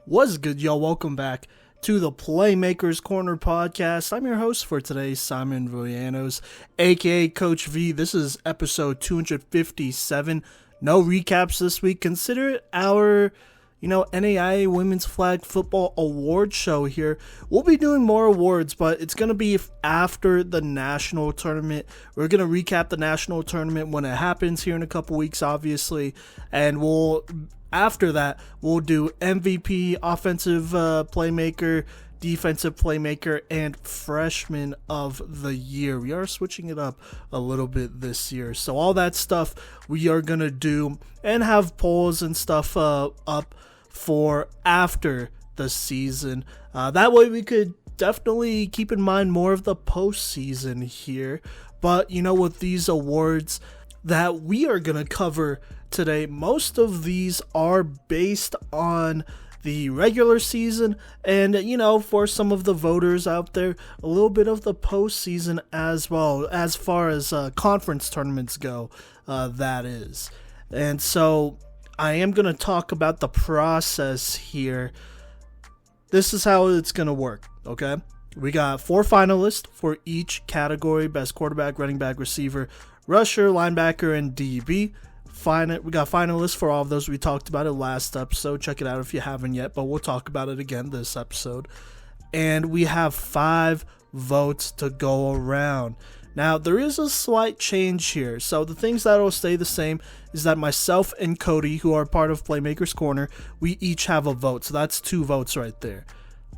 What's good, y'all? Welcome back to the Playmakers Corner podcast. I'm your host for today, Simon Villanoz, aka Coach V. This is episode 257. No recaps this week. Consider it our, NAIA Women's Flag Football Award show here. We'll be doing more awards, but it's going to be after the national tournament. We're going to recap the national tournament when it happens here in a couple weeks, obviously, and after that, we'll do MVP, offensive playmaker, defensive playmaker, and freshman of the year. We are switching it up a little bit this year. So all that stuff we are going to do and have polls and stuff up for after the season. That way we could definitely keep in mind more of the postseason here. But, with these awards that we are going to cover today, most of these are based on the regular season and, for some of the voters out there, a little bit of the postseason as well, as far as conference tournaments go, that is. And so I am going to talk about the process here. This is how it's going to work, okay? We got 4 finalists for each category: best quarterback, running back, receiver, rusher, linebacker, and DB. We got finalists for all of those. We talked about it last episode. Check it out if you haven't yet, but we'll talk about it again this episode. And we have 5 votes to go around. Now, there is a slight change here. So the things that will stay the same is that myself and Kodey, who are part of Playmakers Corner, we each have a vote. So that's 2 votes right there.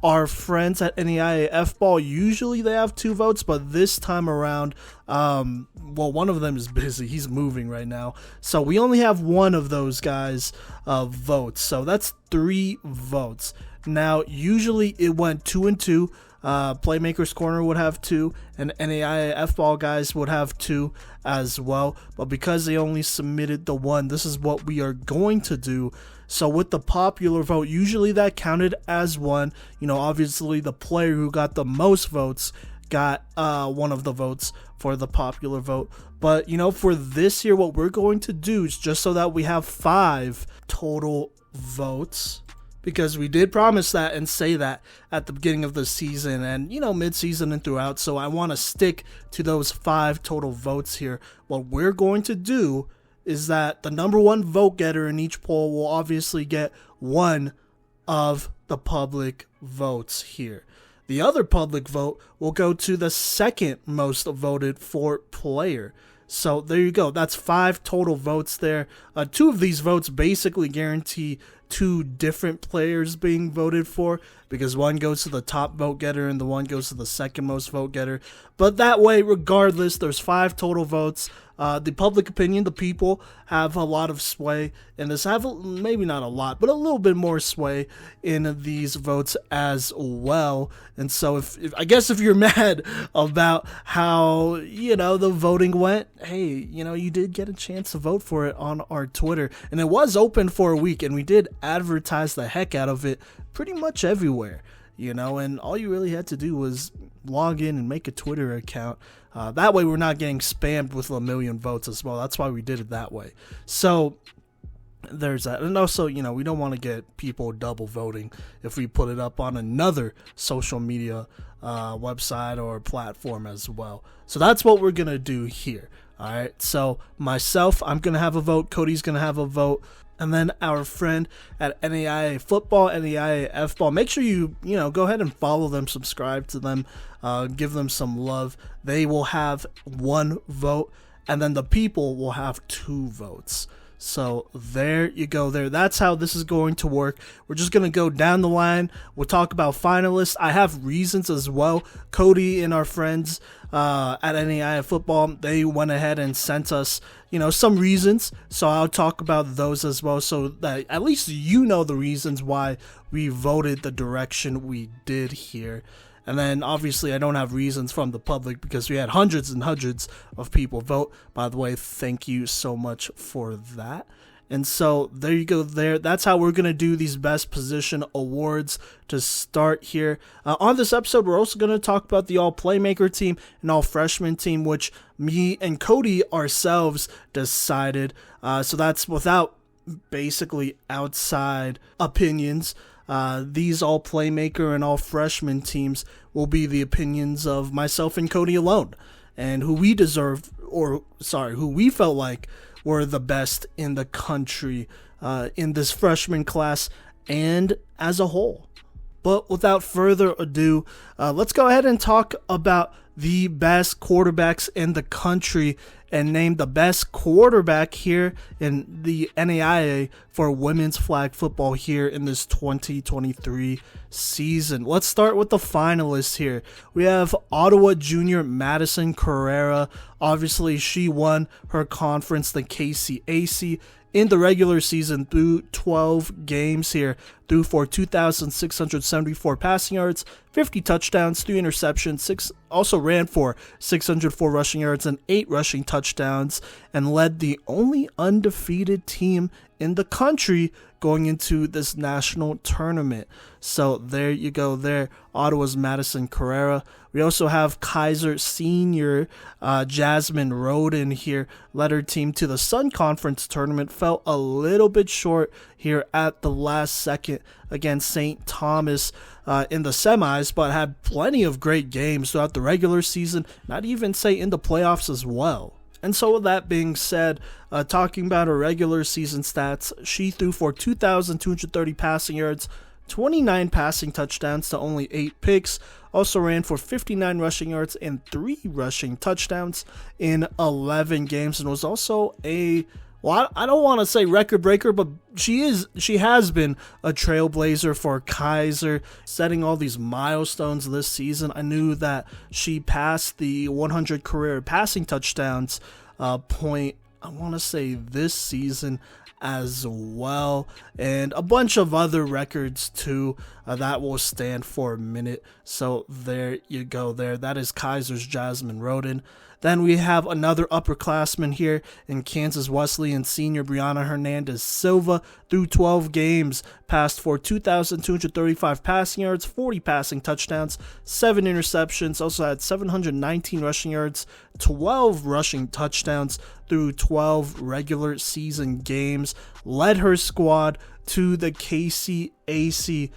Our friends at NAIAfball, usually they have 2 votes, but this time around, one of them is busy. He's moving right now. So we only have one of those guys' votes. So that's 3 votes. Now, usually it went 2 and 2. Playmakers Corner would have 2, and NAIAfball guys would have 2 as well. But because they only submitted the 1, this is what we are going to do. So with the popular vote, usually that counted as 1. Obviously the player who got the most votes got one of the votes for the popular vote. But, for this year, what we're going to do is, just so that we have 5 total votes, because we did promise that and say that at the beginning of the season and, mid-season and throughout. So I want to stick to those 5 total votes here. What we're going to do is that the number 1 vote getter in each poll will obviously get 1 of the public votes here. The other public vote will go to the second most voted for player. So there you go. That's 5 total votes there. 2 of these votes basically guarantee 2 different players being voted for, because one goes to the top vote getter and the one goes to the second most vote getter. But that way, regardless, there's 5 total votes. The public opinion, the people, have a lot of sway in this. Maybe not a lot, but a little bit more sway in these votes as well. And so if you're mad about how, the voting went, hey, you did get a chance to vote for it on our Twitter. And it was open for a week, and we did advertise the heck out of it pretty much everywhere. And all you really had to do was log in and make a Twitter account. That way we're not getting spammed with a million votes as well. That's why we did it that way. So there's that. And also, we don't want to get people double voting if we put it up on another social media website or platform as well. So that's what we're going to do here. All right. So myself, I'm going to have a vote. Kodey's going to have a vote. And then our friend at NAIA Football, NAIAfball, make sure you go ahead and follow them, subscribe to them, give them some love. They will have 1 vote, and then the people will have 2 votes. So there you go there. That's how this is going to work. We're just going to go down the line. We'll talk about finalists. I have reasons as well. Kodey and our friends at NAIA Football, they went ahead and sent us, some reasons. So I'll talk about those as well, so that at least the reasons why we voted the direction we did here. And then obviously I don't have reasons from the public because we had hundreds and hundreds of people vote. By the way, thank you so much for that. And so there you go there. That's how we're going to do these best position awards to start here. On this episode, we're also going to talk about the All Playmaker Team and All Freshman Team, which me and Kodey ourselves decided. So that's without basically outside opinions. These all Playmaker and all Freshman teams will be the opinions of myself and Kodey alone, and who we who we felt like were the best in the country in this freshman class and as a whole. But without further ado, let's go ahead and talk about the best quarterbacks in the country and name the best quarterback here in the NAIA for women's flag football here in this 2023 season. Let's start with the finalists here. We have Ottawa junior Madison Carrera. Obviously, she won her conference, the KCAC, in the regular season through 12 games here, threw for 2,674 passing yards, 50 touchdowns, 3 interceptions, also ran for 604 rushing yards and 8 rushing touchdowns, and led the only undefeated team in the country going into this national tournament. So there you go there, Ottawa's Madison Carrera. We also have Kaiser Senior Jasmine Roden here, led her team to the Sun Conference tournament, fell a little bit short here at the last second against St. Thomas in the semis, but had plenty of great games throughout the regular season, not even say in the playoffs as well. And so with that being said, talking about her regular season stats, she threw for 2,230 passing yards, 29 passing touchdowns to only 8 picks, also ran for 59 rushing yards and 3 rushing touchdowns in 11 games, and was also I don't want to say record breaker, but she has been a trailblazer for Kaiser, setting all these milestones this season. I knew that she passed the 100 career passing touchdowns point, I want to say this season as well, and a bunch of other records too that will stand for a minute. So there you go there. That is Kaiser's Jasmine Roden. Then we have another upperclassman here in Kansas Wesleyan senior Brianna Hernandez Silva. Through 12 games, passed for 2,235 passing yards, 40 passing touchdowns, 7 interceptions, also had 719 rushing yards, 12 rushing touchdowns through 12 regular season games. Led her squad to the KCAC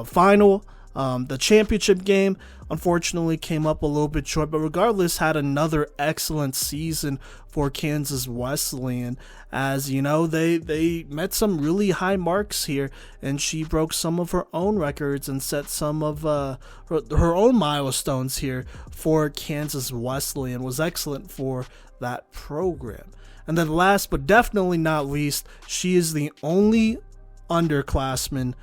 final. The championship game unfortunately came up a little bit short, but regardless had another excellent season for Kansas Wesleyan. As you know, they met some really high marks here, and she broke some of her own records and set some of her own milestones here for Kansas Wesleyan. Was excellent for that program. And then last but definitely not least, she is the only underclassman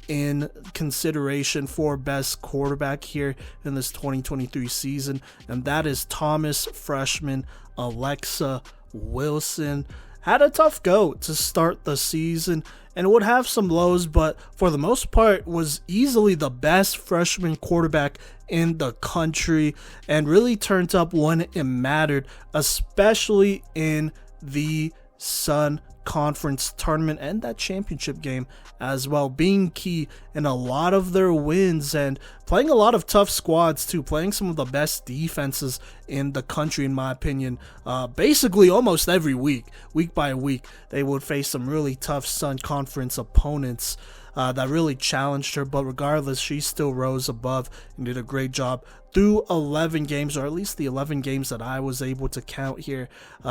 in consideration for best quarterback here in this 2023 season, and that is Thomas freshman Alexa Wilson. Had a tough go to start the season and would have some lows, but for the most part was easily the best freshman quarterback in the country and really turned up when it mattered, especially in the Sun Conference tournament and that championship game as well, being key in a lot of their wins and playing a lot of tough squads too, playing some of the best defenses in the country in my opinion. Basically almost every week by week, they would face some really tough Sun Conference opponents that really challenged her, but regardless, she still rose above and did a great job through 11 games, or at least the 11 games that I was able to count here.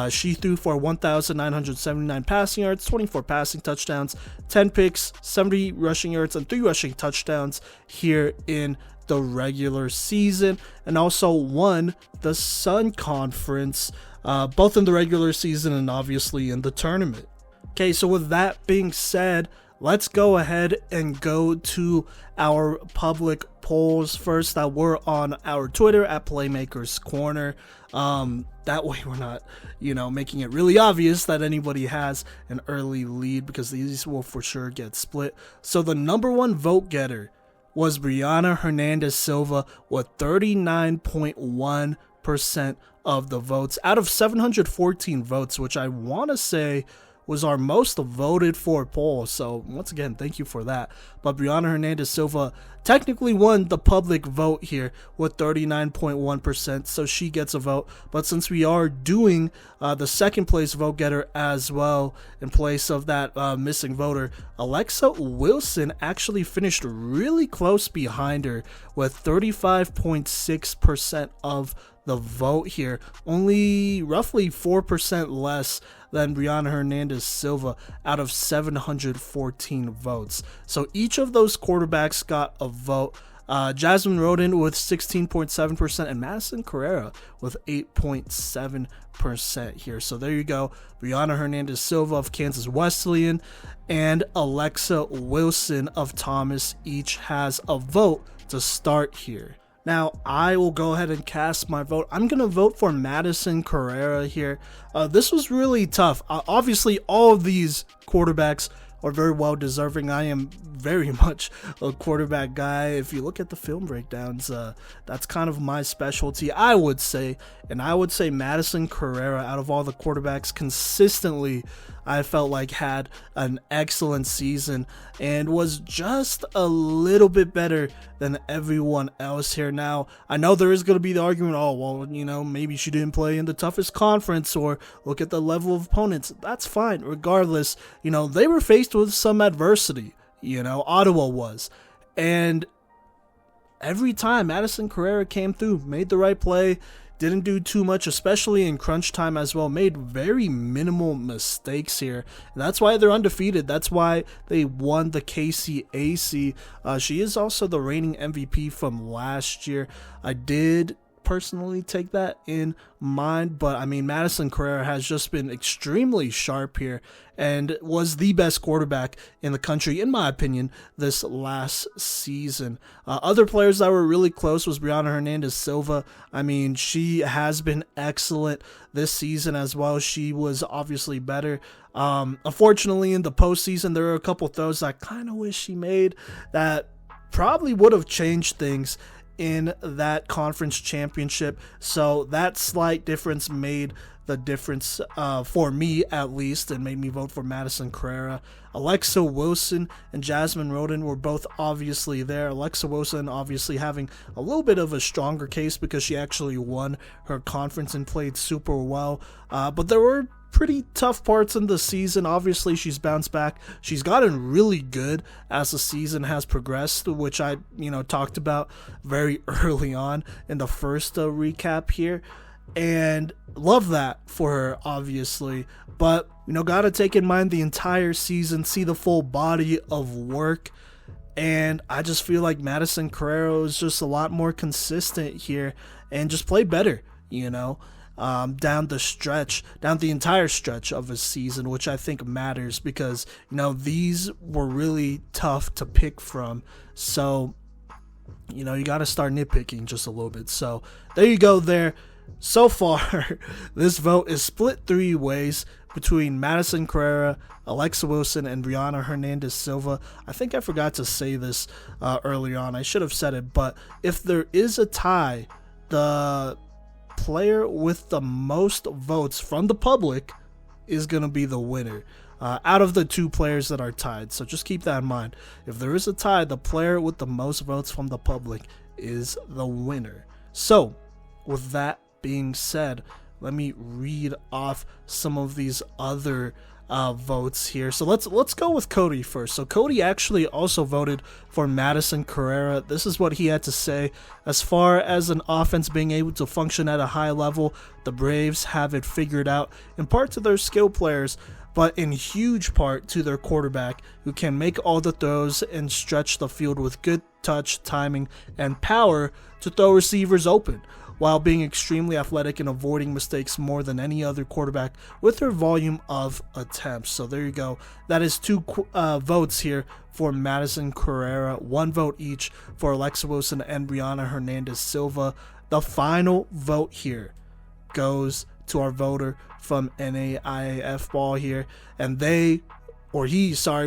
She threw for 1,979 passing yards, 24 passing touchdowns, 10 picks, 70 rushing yards, and 3 rushing touchdowns here in the regular season, and also won the Sun Conference, both in the regular season and obviously in the tournament. Okay, so with that being said, let's go ahead and go to our public polls first that were on our Twitter at Playmakers Corner. That way we're not, making it really obvious that anybody has an early lead, because these will for sure get split. So the number one vote getter was Brianna Hernandez Silva with 39.1% of the votes out of 714 votes, which I want to say was our most voted for poll. So once again, thank you for that. But Brianna Hernandez-Silva technically won the public vote here with 39.1%, so she gets a vote. But since we are doing the second place vote getter as well in place of that missing voter, Alexa Wilson actually finished really close behind her with 35.6% of the vote here, only roughly 4% less than Brianna Hernandez-Silva out of 714 votes. So each of those quarterbacks got a vote. Jasmine Roden with 16.7% and Madison Carrera with 8.7% here. So there you go. Brianna Hernandez-Silva of Kansas Wesleyan and Alexa Wilson of Thomas each has a vote to start here. Now, I will go ahead and cast my vote. I'm going to vote for Madison Carrera here. This was really tough. Obviously, all of these quarterbacks are very well deserving. I am very much a quarterback guy. If you look at the film breakdowns, that's kind of my specialty, I would say. And I would say Madison Carrera, out of all the quarterbacks, consistently, I felt like had an excellent season and was just a little bit better than everyone else here. Now, I know there is going to be the argument, oh, well, you know, maybe she didn't play in the toughest conference, or look at the level of opponents. That's fine. Regardless, you know, they were faced with some adversity, you know, Ottawa was. And every time Madison Carrera came through, made the right play, didn't do too much, especially in crunch time as well, made very minimal mistakes here. And that's why they're undefeated. That's why they won the KCAC. She is also the reigning MVP from last year. I did personally take that in mind, but I mean, Madison Carrera has just been extremely sharp here and was the best quarterback in the country, in my opinion, this last season. Other players that were really close was Brianna Hernandez-Silva. I mean, she has been excellent this season as well. She was obviously better. Unfortunately, in the postseason, there were a couple throws I kind of wish she made that probably would have changed things in that conference championship. So that slight difference made the difference for me, at least, and made me vote for Madison Carrera. Alexa Wilson and Jasmine Roden were both obviously there. Alexa Wilson obviously having a little bit of a stronger case because she actually won her conference and played super well. But there were pretty tough parts in the season. Obviously, she's bounced back. She's gotten really good as the season has progressed, which I, talked about very early on in the first recap here. And love that for her, obviously. But, gotta take in mind the entire season, see the full body of work. And I just feel like Madison Carrera is just a lot more consistent here and just played better, down the entire stretch of a season, which I think matters because, these were really tough to pick from. So, you got to start nitpicking just a little bit. So there you go there. So far, this vote is split three ways between Madison Carrera, Alexa Wilson, and Brianna Hernandez-Silva. I think I forgot to say this earlier on. I should have said it, but if there is a tie, the player with the most votes from the public is going to be the winner out of the two players that are tied. So just keep that in mind. If there is a tie, the player with the most votes from the public is the winner. So with that being said, let me read off some of these other votes here. So let's go with Kodey first. So Kodey actually also voted for Madison Carrera. This is what he had to say. As far as an offense being able to function at a high level, the Braves have it figured out, in part to their skill players, but in huge part to their quarterback, who can make all the throws and stretch the field with good touch, timing, and power to throw receivers open, while being extremely athletic and avoiding mistakes more than any other quarterback with her volume of attempts. So there you go. That is two votes here for Madison Carrera, one vote each for Alexa Wilson and Brianna Hernandez-Silva. The final vote here goes to our voter from NAIAfball here, and he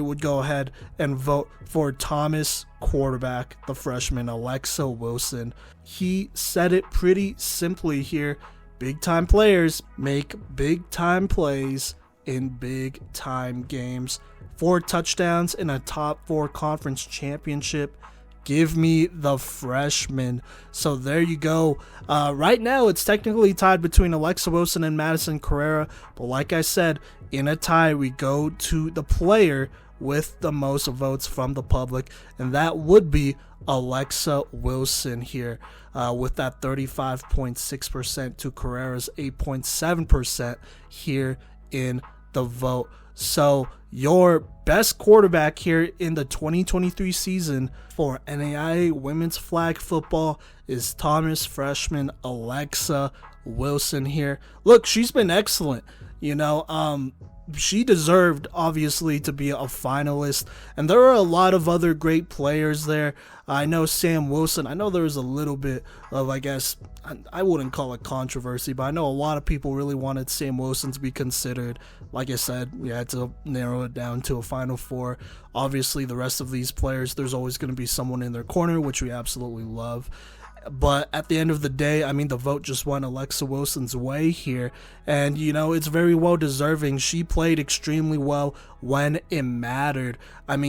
would go ahead and vote for Thomas quarterback, the freshman Alexa Wilson. He said it pretty simply here. Big time players make big time plays in big time games. 4 touchdowns in a top 4 conference championship. Give me the freshman. So there you go. Right now, it's technically tied between Alexa Wilson and Madison Carrera. But like I said, in a tie, we go to the player with the most votes from the public. And that would be Alexa Wilson here with that 35.6% to Carrera's 8.7% here in the vote. So your best quarterback here in the 2023 season for NAIA women's flag football is Thomas freshman Alexa Wilson here. Look, she's been excellent. She deserved, obviously, to be a finalist. And there are a lot of other great players there. I know Sam Wilson. I know there was a little bit of, I wouldn't call it controversy, but I know a lot of people really wanted Sam Wilson to be considered. Like I said, we had to narrow it down to a Final Four. Obviously, the rest of these players, there's always going to be someone in their corner, which we absolutely love. But at the end of the day, the vote just went Alexa Wilson's way here. And, it's very well deserving. She played extremely well when it mattered.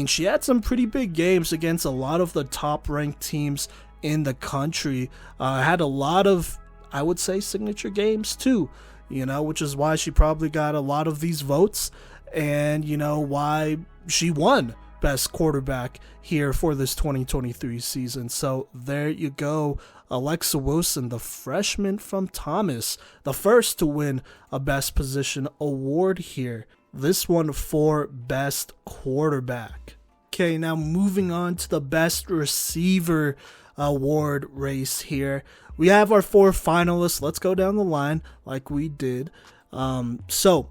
She had some pretty big games against a lot of the top-ranked teams in the country. Had a lot of, I would say, signature games too, which is why she probably got a lot of these votes and, why she won best quarterback here for this 2023 season. So there you go. Alexa Wilson, the freshman from Thomas, the first to win a best position award here. This one for best quarterback. Okay, now moving on to the best receiver award race here. We have our 4 finalists. Let's go down the line like we did. So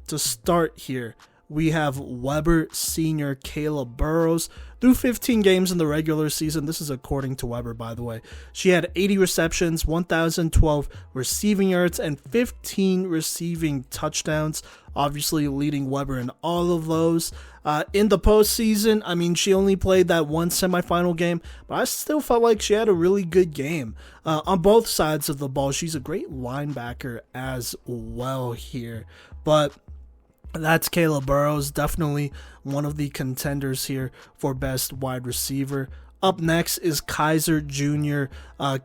to start here, we have Weber senior Kayla Burrows. Through 15 games in the regular season, this is according to Weber, by the way, she had 80 receptions, 1,012 receiving yards, and 15 receiving touchdowns, obviously leading Weber in all of those. In the postseason, she only played that one semifinal game, but I still felt like she had a really good game on both sides of the ball. She's a great linebacker as well here, but that's Kayla Burrows, definitely one of the contenders here for best wide receiver. Up next is Kaiser Jr.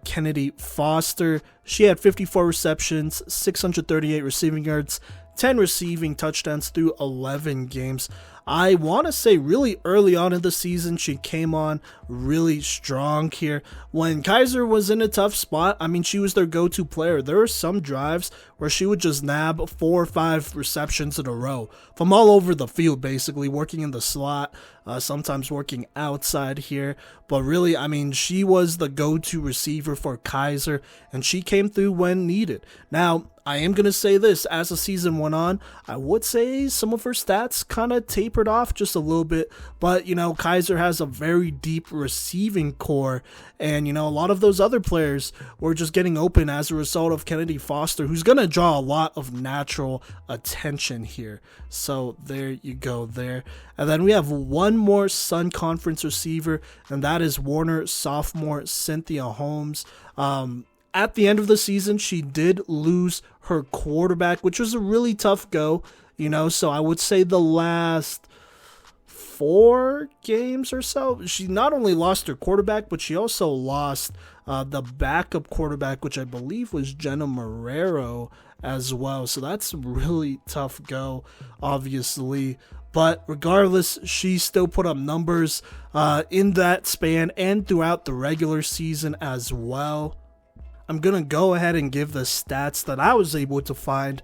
Kennedy Foster. She had 54 receptions, 638 receiving yards, 10 receiving touchdowns through 11 games. I want to say really early on in the season, she came on really strong here. When Kaiser was in a tough spot, she was their go-to player. There were some drives where she would just nab 4 or 5 receptions in a row from all over the field, basically working in the slot, sometimes working outside here. But really, she was the go-to receiver for Kaiser, and she came through when needed. Now, I am going to say this, as the season went on, I would say some of her stats kind of tapered off just a little bit, but, Kaiser has a very deep receiving core, and, a lot of those other players were just getting open as a result of Kennedy Foster, who's going to draw a lot of natural attention here. So there you go there. And then we have one more Sun Conference receiver, and that is Warner sophomore Cynthia Holmes. At the end of the season, she did lose her quarterback, which was a really tough go, so I would say the last 4 games or so, she not only lost her quarterback, but she also lost the backup quarterback, which I believe was Jenna Marrero as well. So that's a really tough go, obviously. But regardless, she still put up numbers in that span and throughout the regular season as well. I'm going to go ahead and give the stats that I was able to find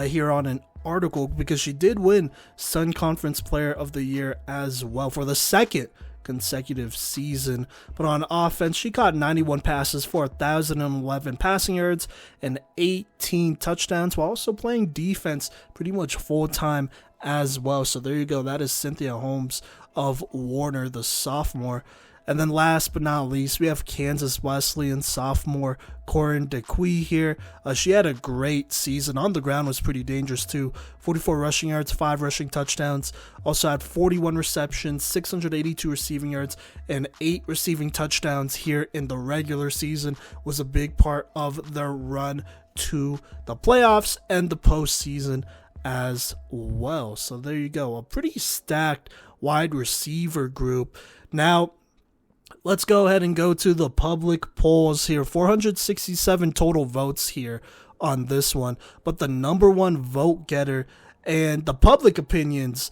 here on an article, because she did win Sun Conference Player of the Year as well for the second consecutive season. But on offense, she caught 91 passes for 1,011 passing yards and 18 touchdowns, while also playing defense pretty much full-time as well. So there you go. That is Cynthia Holmes of Warner, the sophomore. And then last but not least, we have Kansas Wesleyan sophomore Corinne DeQuee here. She had a great season. On the ground was pretty dangerous too. 44 rushing yards, 5 rushing touchdowns. Also had 41 receptions, 682 receiving yards, and 8 receiving touchdowns here in the regular season. Was a big part of their run to the playoffs and the postseason as well. So there you go, a pretty stacked wide receiver group. Now, let's go ahead and go to the public polls here. 467 total votes here on this one. But the number one vote getter and the public opinions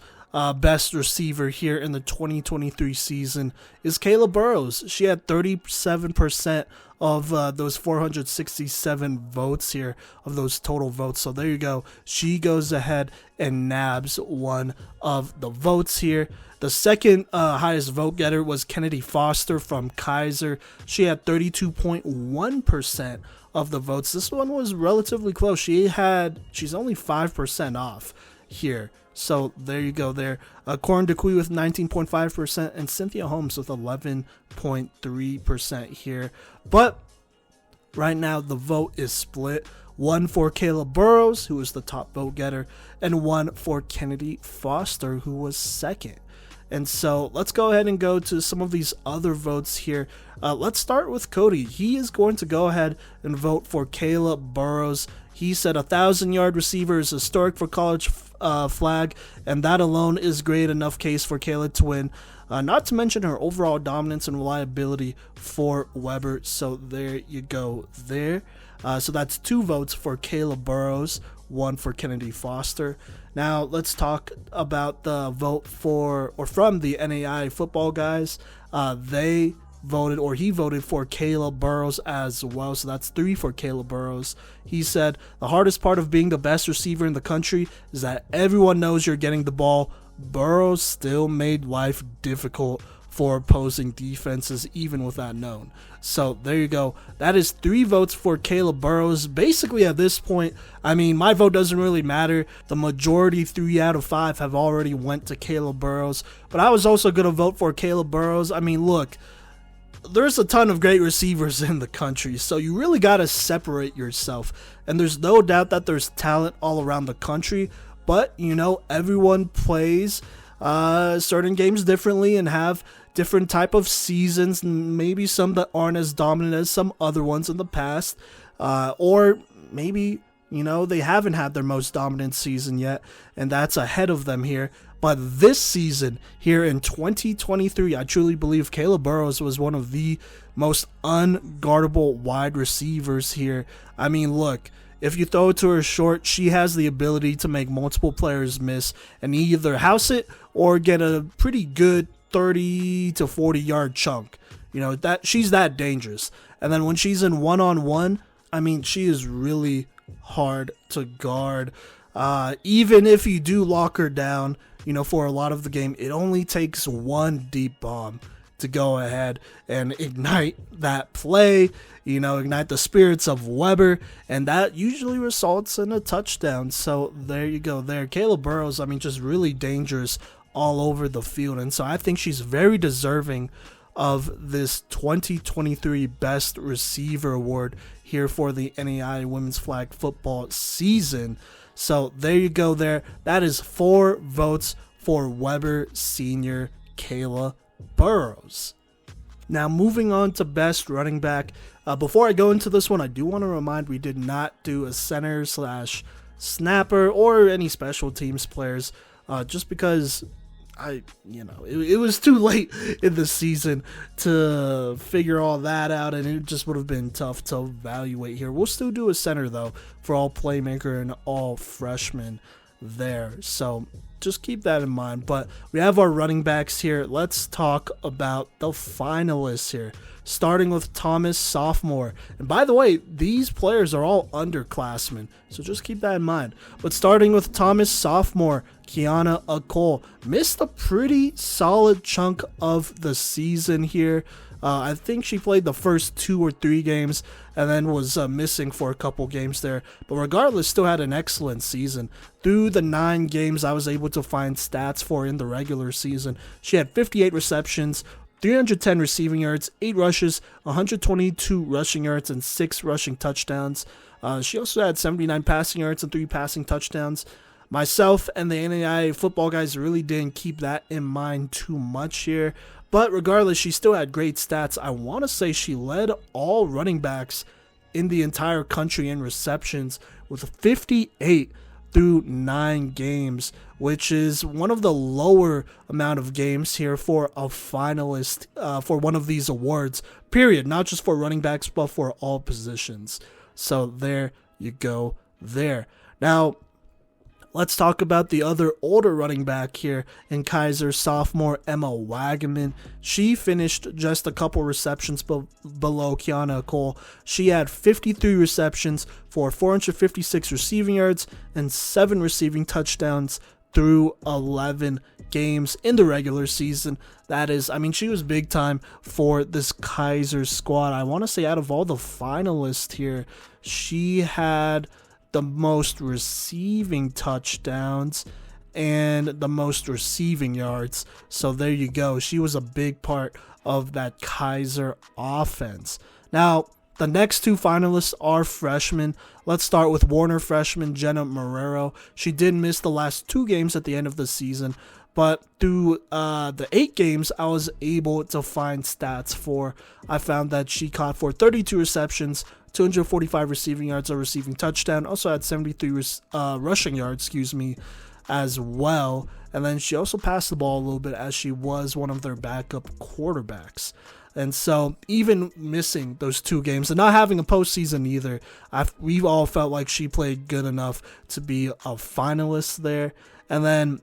best receiver here in the 2023 season is Kayla Burrows. She had 37% of those 467 votes here, of those total votes. So there you go. She goes ahead and nabs one of the votes here. The second highest vote getter was Kennedy Foster from Kaiser. She had 32.1% of the votes. This one was relatively close. She's only 5% off here. So there you go there. Corin DeQuee with 19.5% and Cynthia Holmes with 11.3% here. But right now the vote is split. One for Kayla Burrows, who was the top vote getter, and one for Kennedy Foster, who was second. And so let's go ahead and go to some of these other votes here. Let's start with Kodey. He is going to go ahead and vote for Kayla Burrows. He said 1,000-yard receiver is historic for college flag, and that alone is great enough case for Kayla to win. Not to mention her overall dominance and reliability for Weber. So there you go there. So that's 2 votes for Kayla Burrows, 1 for Kennedy Foster. Now let's talk about the vote from the NAIA football guys. He voted for Kayla Burrows as well. So that's 3 for Kayla Burrows. He said, the hardest part of being the best receiver in the country is that everyone knows you're getting the ball. Burrows still made life difficult for opposing defenses, even with that known. So there you go. That is 3 votes for Kayla Burrows. Basically at this point, I mean, my vote doesn't really matter. The majority, 3 out of 5, have already went to Kayla Burrows. But I was also going to vote for Kayla Burrows. I mean, look, there's a ton of great receivers in the country, so you really got to separate yourself. And there's no doubt that there's talent all around the country, but, everyone plays certain games differently and have different type of seasons, maybe some that aren't as dominant as some other ones in the past, or maybe, they haven't had their most dominant season yet, and that's ahead of them here. But this season, here in 2023, I truly believe Kayla Burrows was one of the most unguardable wide receivers here. I mean, look, if you throw it to her short, she has the ability to make multiple players miss and either house it or get a pretty good 30 to 40 yard chunk. She's that dangerous. And then when she's in one-on-one, I mean, she is really hard to guard. Even if you do lock her down, for a lot of the game, it only takes one deep bomb to go ahead and ignite that play, ignite the spirits of Weber, and that usually results in a touchdown. So there you go there. Kayla Burrows, I mean, just really dangerous all over the field, and so I think she's very deserving of this 2023 Best Receiver Award here for the NAIA Women's Flag Football season. So there you go there. That is 4 votes for Weber Senior Kayla Burrows. Now moving on to Best Running Back. Before I go into this one, I do want to remind we did not do a center/snapper or any special teams players, just because it was too late in the season to figure all that out, and it just would have been tough to evaluate here. We'll still do a center though for all playmaker and all freshmen there, so just keep that in mind. But we have our running backs here. Let's talk about the finalists here, starting with Thomas, sophomore. And by the way, these players are all underclassmen, so just keep that in mind. But starting with Thomas, sophomore, Kiana Akol missed a pretty solid chunk of the season here. I think she played the first 2 or 3 games and then was missing for a couple games there. But regardless, still had an excellent season. Through the 9 games I was able to find stats for in the regular season, she had 58 receptions, 310 receiving yards, 8 rushes, 122 rushing yards, and 6 rushing touchdowns. She also had 79 passing yards and 3 passing touchdowns. Myself and the NAIA football guys really didn't keep that in mind too much here. But regardless, she still had great stats. I want to say she led all running backs in the entire country in receptions with 58 through 9 games, which is one of the lower amount of games here for a finalist for one of these awards, period. Not just for running backs, but for all positions. So there you go there. Now, let's talk about the other older running back here in Kaiser, sophomore Emma Wagaman. She finished just a couple receptions below Kiana Cole. She had 53 receptions for 456 receiving yards and 7 receiving touchdowns through 11 games in the regular season. That is, I mean, she was big time for this Kaiser squad. I want to say out of all the finalists here, she had the most receiving touchdowns and the most receiving yards. So there you go. She was a big part of that Kaiser offense. Now, the next 2 finalists are freshmen. Let's start with Warner freshman Jenna Marrero. She did miss the last 2 games at the end of the season, but through the 8 games, I was able to find stats for. I found that she caught for 32 receptions, 245 receiving yards, a receiving touchdown. Also had 73 rushing yards, as well. And then she also passed the ball a little bit, as she was one of their backup quarterbacks. And so even missing those 2 games and not having a postseason either, we've all felt like she played good enough to be a finalist there. And then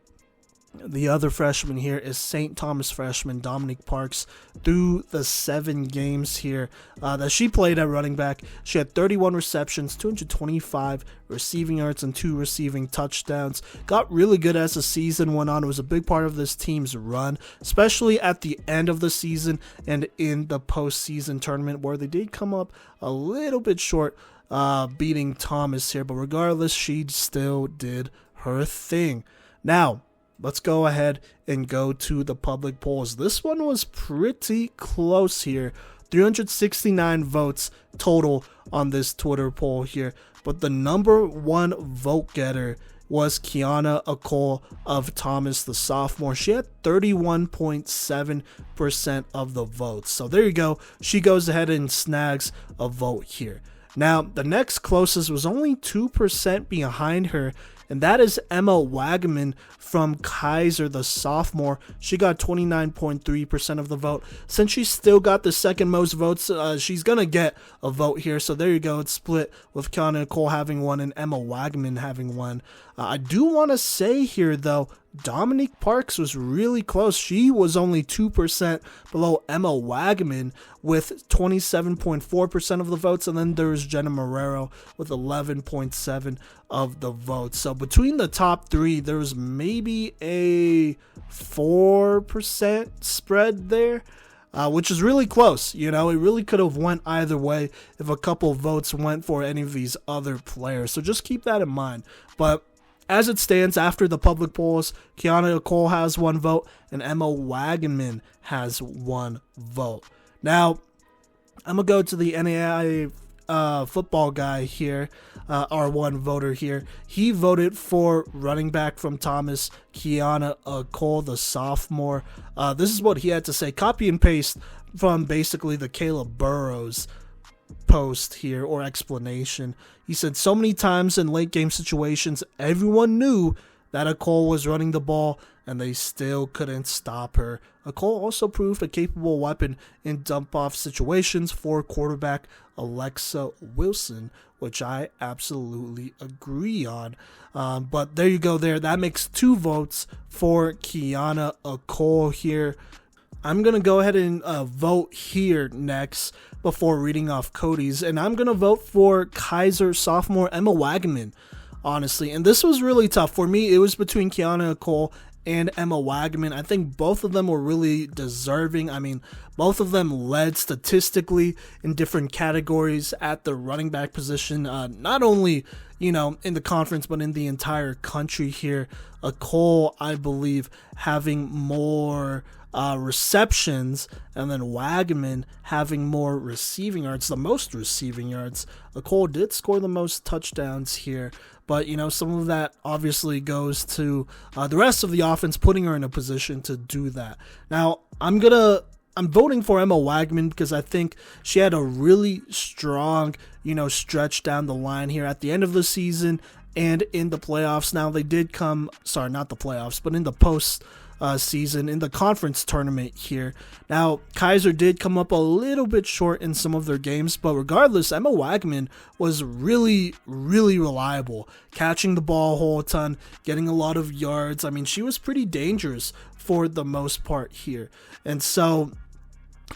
the other freshman here is St. Thomas freshman Dominique Parks. Through the 7 games here that she played at running back, she had 31 receptions, 225 receiving yards, and 2 receiving touchdowns. Got really good as the season went on. It was a big part of this team's run, especially at the end of the season and in the postseason tournament, where they did come up a little bit short beating Thomas here. But regardless, she still did her thing. Now, let's go ahead and go to the public polls. This one was pretty close here. 369 votes total on this Twitter poll here. But the number 1 vote getter was Kiana Cole of Thomas, the sophomore. She had 31.7% of the votes. So there you go. She goes ahead and snags a vote here. Now, the next closest was only 2% behind her, and that is Emma Wagaman from Kaiser, the sophomore. She got 29.3% of the vote. Since she still got the second most votes, she's going to get a vote here. So there you go. It's split with Kiana Cole having 1 and Emma Wagaman having 1. I do want to say here, though, Dominique Parks was really close. She was only 2% below Emma Wagaman with 27.4% of the votes. And then there's Jenna Marrero with 11.7% of the votes. So between the top 3, there was maybe a 4% spread there. Which is really close. You know, it really could have went either way if a couple votes went for any of these other players. So just keep that in mind. But as it stands, after the public polls, Kiana Cole has 1 vote and Emma Wagaman has 1 vote. Now, I'm going to go to the NAIA football guy here, our 1 voter here. He voted for running back from Thomas, Kiana Cole, the sophomore. This is what he had to say. Copy and paste from basically the Caleb Burrows post here, or explanation. He said, so many times in late game situations, everyone knew that Cole was running the ball and they still couldn't stop her. Cole also proved a capable weapon in dump-off situations for quarterback Alexa Wilson, which I absolutely agree on. But there you go there. That makes 2 votes for Kiana Cole here. I'm going to go ahead and vote here next before reading off Kodey's. And I'm going to vote for Kaiser sophomore Emma Wagaman, honestly. And this was really tough. For me, it was between Kiana Cole and Emma Wagaman. I think both of them were really deserving. I mean, both of them led statistically in different categories at the running back position, not only, you know, in the conference, but in the entire country here. Cole, I believe, having more receptions, and then Wagaman having more receiving yards, the most receiving yards. Cole did score the most touchdowns here, but you know, some of that obviously goes to the rest of the offense, putting her in a position to do that. Now, I'm voting for Emma Wagaman because I think she had a really strong, you know, stretch down the line here at the end of the season and in the playoffs. Now they did come, sorry, not the playoffs, but in the post season, in the conference tournament here. Now, Kaiser did come up a little bit short in some of their games, but regardless, Emma Wagman was really, really reliable, catching the ball a whole ton, getting a lot of yards. I mean, she was pretty dangerous for the most part here. And so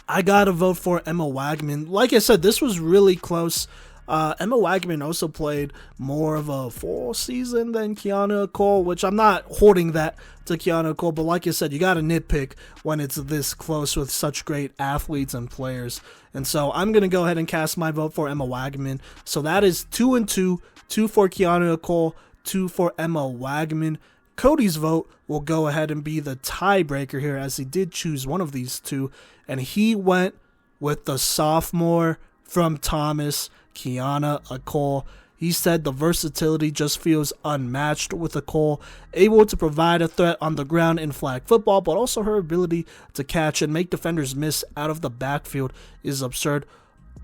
I got to vote for Emma Wagman. Like I said, this was really close. Emma Wagman also played more of a full season than Kiana Cole, which I'm not holding that to Kiana Cole, but like I said, you got to nitpick when it's this close with such great athletes and players. And so I'm going to go ahead and cast my vote for Emma Wagman. So that is 2-2, 2 for Kiana Cole, 2 for Emma Wagman. Kodey's vote will go ahead and be the tiebreaker here, as he did choose one of these two, and he went with the sophomore from Thomas, Kiana Cole. He said the versatility just feels unmatched with Cole, able to provide a threat on the ground in flag football, but also her ability to catch and make defenders miss out of the backfield is absurd.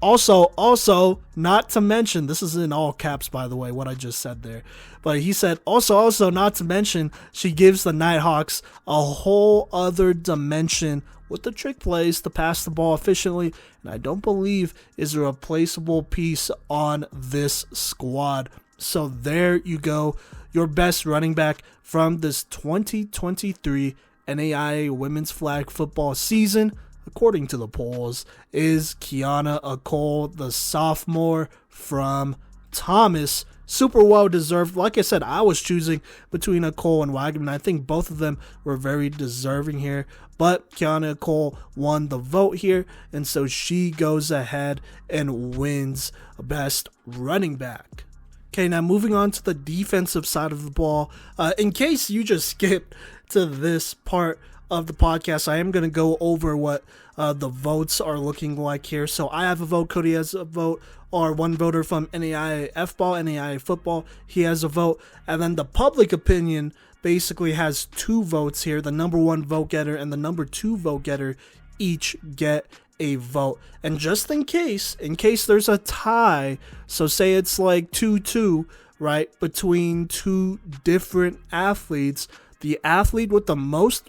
Also, not to mention, this is in all caps, by the way, what I just said there, but he said, also, not to mention, she gives the Nighthawks a whole other dimension with the trick plays to pass the ball efficiently, and I don't believe is a replaceable piece on this squad. So there you go, your best running back from this 2023 NAIA women's flag football season, according to the polls, is Kiana Cole, the sophomore from Thomas. Super well deserved. Like I said, I was choosing between Cole and Wagman. I think both of them were very deserving here, but Kiana Cole won the vote here, and so she goes ahead and wins best running back. Okay, now moving on to the defensive side of the ball. In case you just skipped to this part of the podcast, I am going to go over what the votes are looking like here. So I have a vote, Kodey has a vote, or one voter from NAIAfball, NAIA football, he has a vote, and then the public opinion basically has 2 votes here. The number 1 vote getter and the number 2 vote getter each get a vote. And just in case there's a tie, so say it's like 2-2, right, between 2 different athletes, the athlete with the most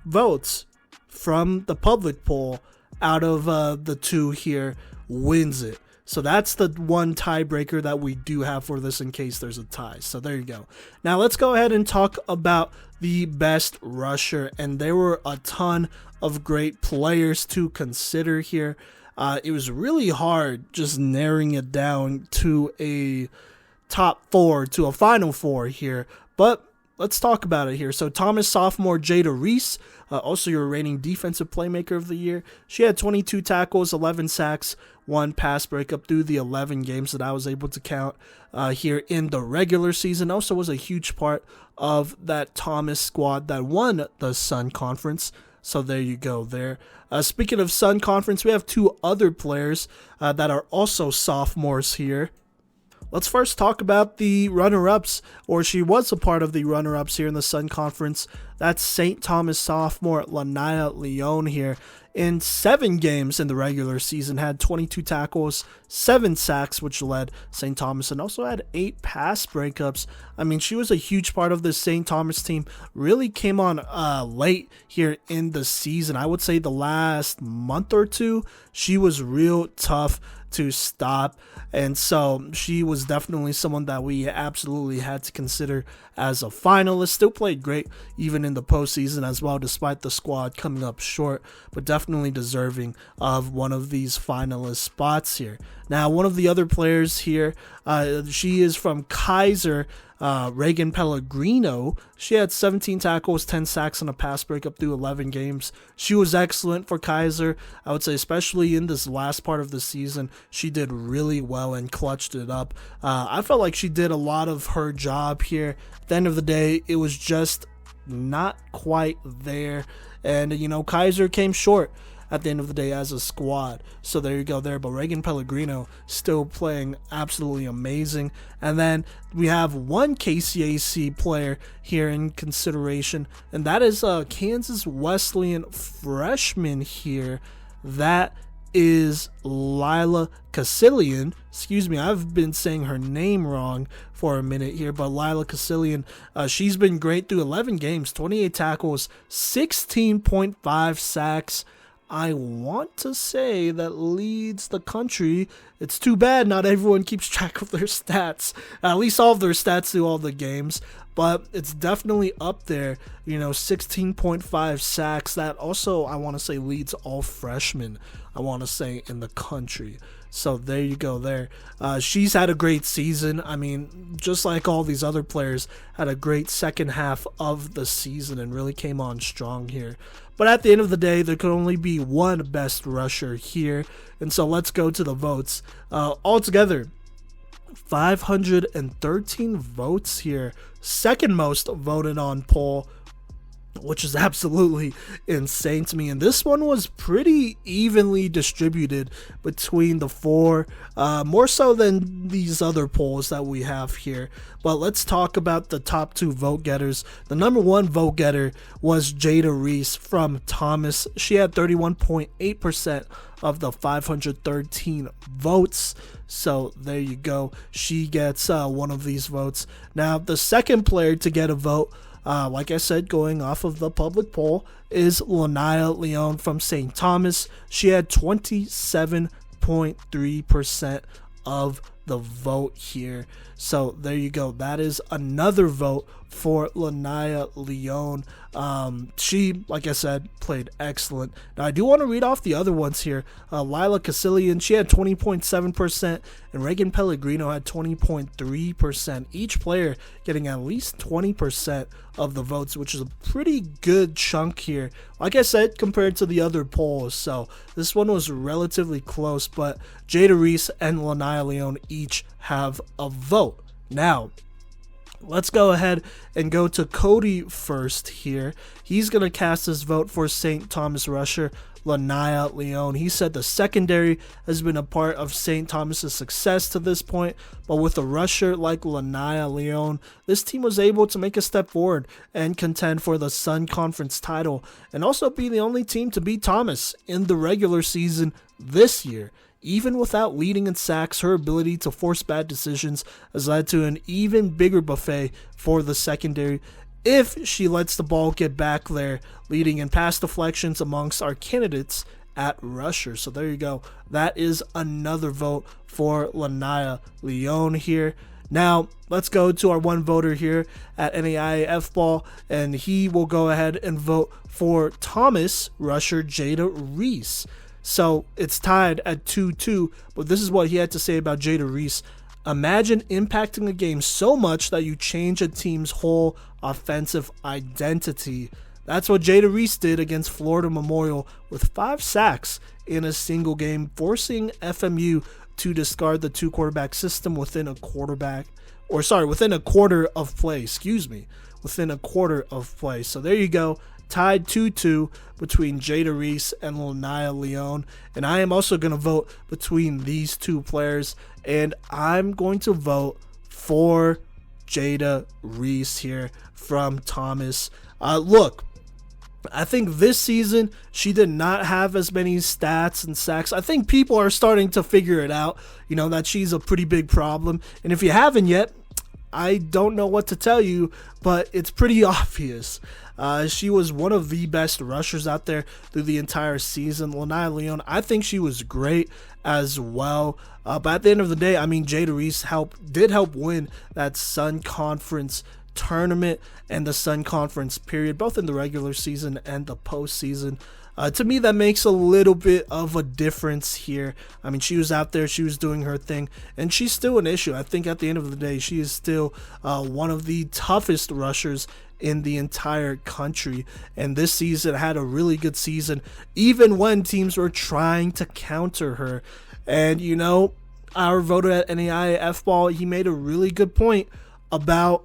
votes from the public poll out of the 2 here wins it. So that's the one tiebreaker that we do have for this in case there's a tie. So there you go. Now let's go ahead and talk about the best rusher, and there were a ton of great players to consider here. It was really hard just narrowing it down to a top 4, to a final 4 here, but let's talk about it here. So Thomas sophomore Jada Reese, also your reigning defensive playmaker of the year. She had 22 tackles, 11 sacks, 1 pass breakup through the 11 games that I was able to count here in the regular season. Also was a huge part of that Thomas squad that won the Sun Conference. So there you go there. Speaking of Sun Conference, we have 2 other players that are also sophomores here. Let's first talk about the runner-ups, or she was a part of the runner-ups here in the Sun Conference. That's St. Thomas sophomore Linebacker Leone here. In 7 games in the regular season, had 22 tackles, 7 sacks, which led St. Thomas, and also had 8 pass breakups. I mean, she was a huge part of the St. Thomas team. Really came on late here in the season. I would say the last month or 2, she was real tough to stop, and so she was definitely someone that we absolutely had to consider as a finalist. Still played great even in the postseason as well, despite the squad coming up short, but definitely deserving of one of these finalist spots here. Now, one of the other players here, she is from Kaiser, Reagan Pellegrino. She had 17 tackles, 10 sacks, and a pass breakup through 11 games. She was excellent for Kaiser. I would say especially in this last part of the season, she did really well and clutched it up. I felt like she did a lot of her job here. At the end of the day, it was just not quite there. And, you know, Kaiser came short at the end of the day as a squad. So there you go there. But Reagan Pellegrino still playing absolutely amazing. And then we have one KCAC player here in consideration, and that is a Kansas Wesleyan freshman here that is Lila Casillion. Excuse me, I've been saying her name wrong for a minute here, but Lila Casillion, she's been great through 11 games, 28 tackles, 16.5 sacks. I want to say that leads the country. It's too bad not everyone keeps track of their stats, at least all of their stats through all the games, but it's definitely up there, 16.5 sacks. That also, I want to say, leads all freshmen, I want to say, in the country. So there you go there. She's had a great season. I mean, just like all these other players, had a great second half of the season and really came on strong here. But at the end of the day, there could only be one best rusher here. And so let's go to the votes. Altogether, 513 votes here. Second most voted on poll, which is absolutely insane to me. And this one was pretty evenly distributed between the four, more so than these other polls that we have here. But let's talk about the top two vote getters. The number one vote getter was Jada Reese from Thomas. She had 31.8% of the 513 votes. So there you go. She gets one of these votes. Now, the second player to get a vote, like I said, going off of the public poll, is NAIA Leon from St. Thomas. She had 27.3% of the vote here. So there you go. That is another vote for NAIA Leon. She, like I said, played excellent. Now, I do want to read off the other ones here. Lila Casillion, she had 20.7%, and Reagan Pellegrino had 20.3%. Each player getting at least 20% of the votes, which is a pretty good chunk here. Like I said, compared to the other polls. So this one was relatively close, but Jada Reese and NAIA Leon each have a vote. Now, let's go ahead and go to Kodey first here. He's going to cast his vote for St. Thomas rusher NAIA Leon. He said the secondary has been a part of St. Thomas's success to this point, but with a rusher like NAIA Leon, this team was able to make a step forward and contend for the Sun Conference title, and also be the only team to beat Thomas in the regular season this year. Even without leading in sacks, her ability to force bad decisions has led to an even bigger buffet for the secondary if she lets the ball get back there, leading in pass deflections amongst our candidates at rusher. So there you go. That is another vote for NAIA Leon here. Now, let's go to our one voter here at NAIAfball, and he will go ahead and vote for Thomas rusher Jada Reese. So it's tied at 2-2, but this is what he had to say about Jada Reese. Imagine impacting a game so much that you change a team's whole offensive identity. That's what Jada Reese did against Florida Memorial with 5 sacks in a single game, forcing FMU to discard the 2-quarterback system within a quarter of play. Within a quarter of play. So there you go. Tied 2-2 between Jada Reese and NAIA Leon. And I am also going to vote between these two players. And I'm going to vote for Jada Reese here from Thomas. Look, I think this season she did not have as many stats and sacks. I think people are starting to figure it out, that she's a pretty big problem. And if you haven't yet, I don't know what to tell you, but it's pretty obvious. She was one of the best rushers out there through the entire season. NAIA Leon, I think she was great as well. But at the end of the day, Jada Reese did help win that Sun Conference tournament and the Sun Conference period, both in the regular season and the postseason. To me, that makes a little bit of a difference here. She was out there, she was doing her thing, and she's still an issue. I think at the end of the day, she is still one of the toughest rushers in the entire country, and this season had a really good season, even when teams were trying to counter her. And our voter at NAIAfball, he made a really good point about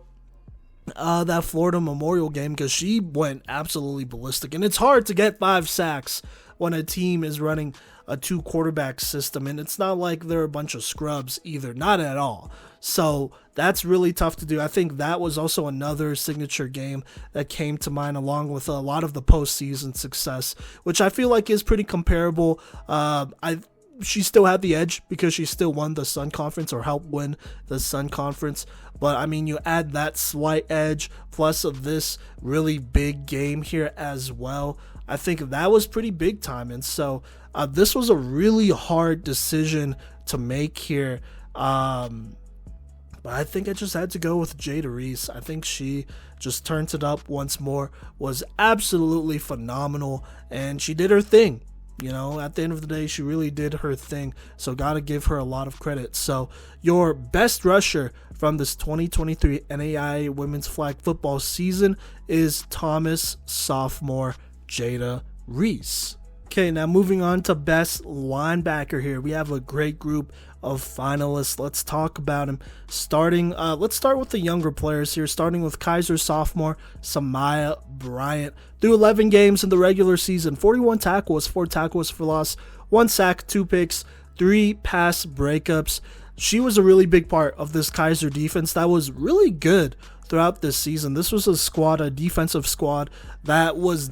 that Florida Memorial game, because she went absolutely ballistic, and it's hard to get 5 sacks when a team is running a 2-quarterback system, and it's not like they're a bunch of scrubs either, not at all. So that's really tough to do. I think that was also another signature game that came to mind, along with a lot of the postseason success, which I feel like is pretty comparable. She still had the edge because she still won the Sun Conference, or helped win the Sun Conference. But I mean, you add that slight edge plus of this really big game here as well. I think that was pretty big time. And so this was a really hard decision to make here. But I think I just had to go with Jada Reese. I think she just turned it up once more, was absolutely phenomenal, and she did her thing. You know, at the end of the day, she really did her thing, so gotta give her a lot of credit. So your best rusher from this 2023 NAIA women's flag football season is Thomas sophomore Jada Reese. Okay, now moving on to best linebacker here. We have a great group of finalists. Let's talk about them. Let's start with the younger players here, starting with Kaiser sophomore Samaya Bryant. Through 11 games in the regular season, 41 tackles, 4 tackles for loss, 1 sack, 2 picks, 3 pass breakups. She was a really big part of this Kaiser defense that was really good throughout this season. This was a defensive squad that was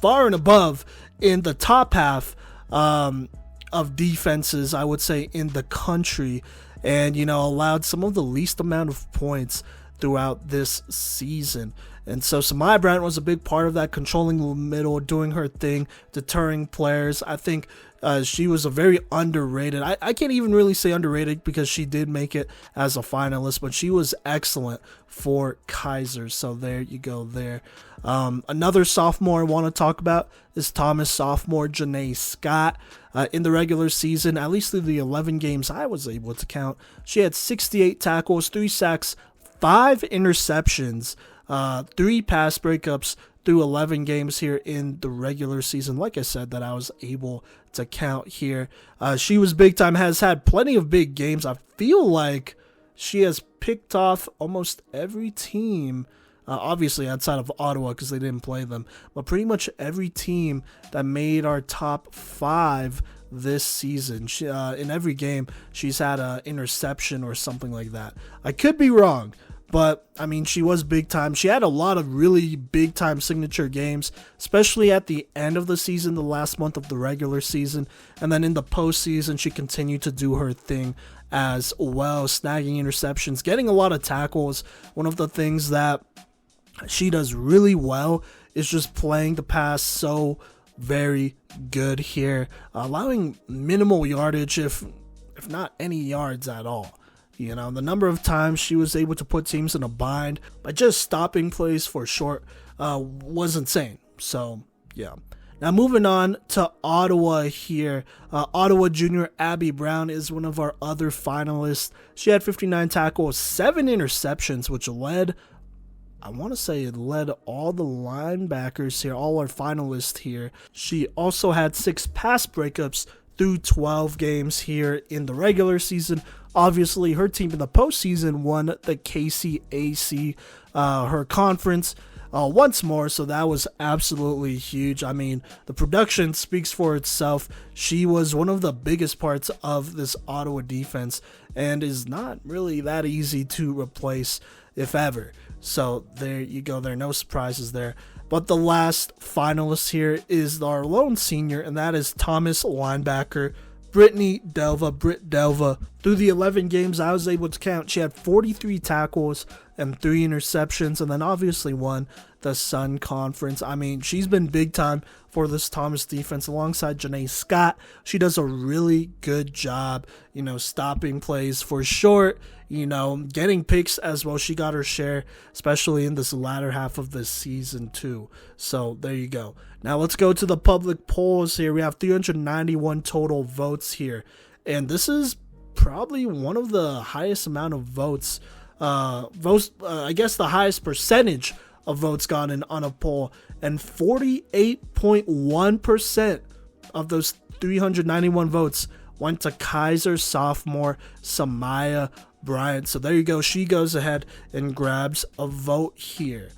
far and above in the top half of defenses, I would say, in the country, and allowed some of the least amount of points throughout this season. And so Samaya Bryant was a big part of that, controlling the middle, doing her thing, deterring players. I think she was a very underrated. I can't even really say underrated because she did make it as a finalist, but she was excellent for Kaiser. So there you go there. Another sophomore I want to talk about is Thomas sophomore Janae Scott. In the regular season, at least through the 11 games I was able to count, she had 68 tackles, 3 sacks, 5 interceptions, 3 pass breakups through 11 games here in the regular season. Like I said, that I was able to count here. She was big time, has had plenty of big games. I feel like she has picked off almost every team, obviously outside of Ottawa because they didn't play them, but pretty much every team that made our top 5 this season. She, in every game, she's had an interception or something like that. I could be wrong, but I mean, she was big time. She had a lot of really big time signature games, especially at the end of the season, the last month of the regular season, and then in the postseason, she continued to do her thing as well, snagging interceptions, getting a lot of tackles. One of the things that she does really well is just playing the pass so very good here, allowing minimal yardage, if not any yards at all. The number of times she was able to put teams in a bind by just stopping plays for short was insane. So, yeah. Now moving on to Ottawa here. Ottawa junior Abby Brown is one of our other finalists. She had 59 tackles, 7 interceptions, which led all the linebackers here, all our finalists here. She also had 6 pass breakups through 12 games here in the regular season. Obviously, her team in the postseason won the KCAC, her conference, once more, so that was absolutely huge. I mean, the production speaks for itself. She was one of the biggest parts of this Ottawa defense and is not really that easy to replace, if ever. So there you go. There are no surprises there. But the last finalist here is our lone senior, and that is Thomas linebacker Britt Delva. Through the 11 games I was able to count, she had 43 tackles and 3 interceptions, and then obviously won the Sun Conference. I mean, she's been big time for this Thomas defense alongside Janae Scott. She does a really good job, stopping plays for short, getting picks as well. She got her share, especially in this latter half of the season too. So there you go. Now let's go to the public polls here. We have 391 total votes here, and this is probably one of the highest amount of votes, I guess the highest percentage of votes gotten on a poll, and 48.1% of those 391 votes went to Kaiser sophomore Samaya Bryant. So there you go. She goes ahead and grabs a vote here.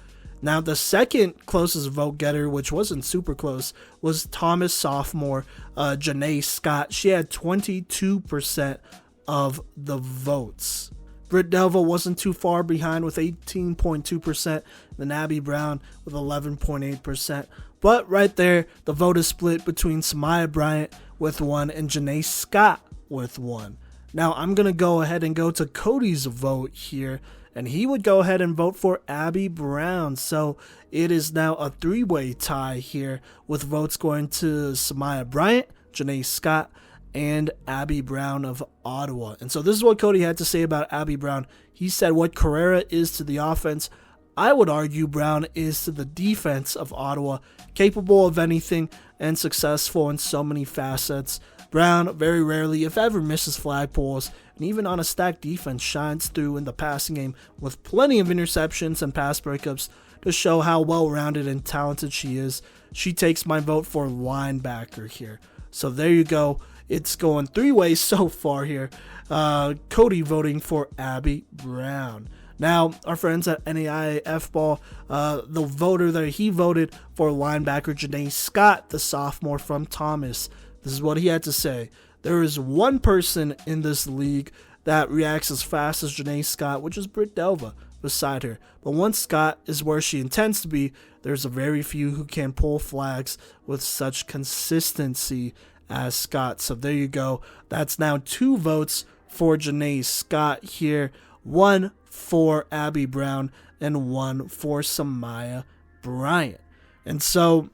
Now, the second closest vote getter, which wasn't super close, was Thomas sophomore Janae Scott. She had 22% of the votes. Britt Delva wasn't too far behind with 18.2%, then Abby Brown with 11.8%. But right there, the vote is split between Samaya Bryant with 1 and Janae Scott with 1. Now, I'm going to go ahead and go to Kodey's vote here, and he would go ahead and vote for Abby Brown. So it is now a 3-way tie here with votes going to Samaya Bryant, Janae Scott, and Abby Brown of Ottawa. And so this is what Kodey had to say about Abby Brown. He said what Carrera is to the offense, I would argue Brown is to the defense of Ottawa, capable of anything and successful in so many facets. Brown very rarely, if ever, misses flagpoles, and even on a stacked defense shines through in the passing game with plenty of interceptions and pass breakups to show how well-rounded and talented she is. She takes my vote for linebacker here. So there you go. It's going 3 ways so far here. Kodey voting for Abby Brown. Now, our friends at NAIAfball, the voter that he voted for linebacker Janae Scott, the sophomore from Thomas. This is what he had to say. There is one person in this league that reacts as fast as Janae Scott, which is Britt Delva beside her. But once Scott is where she intends to be, there's a very few who can pull flags with such consistency as Scott. So there you go. That's now 2 votes for Janae Scott here. 1 for Abby Brown and 1 for Samaya Bryant. And so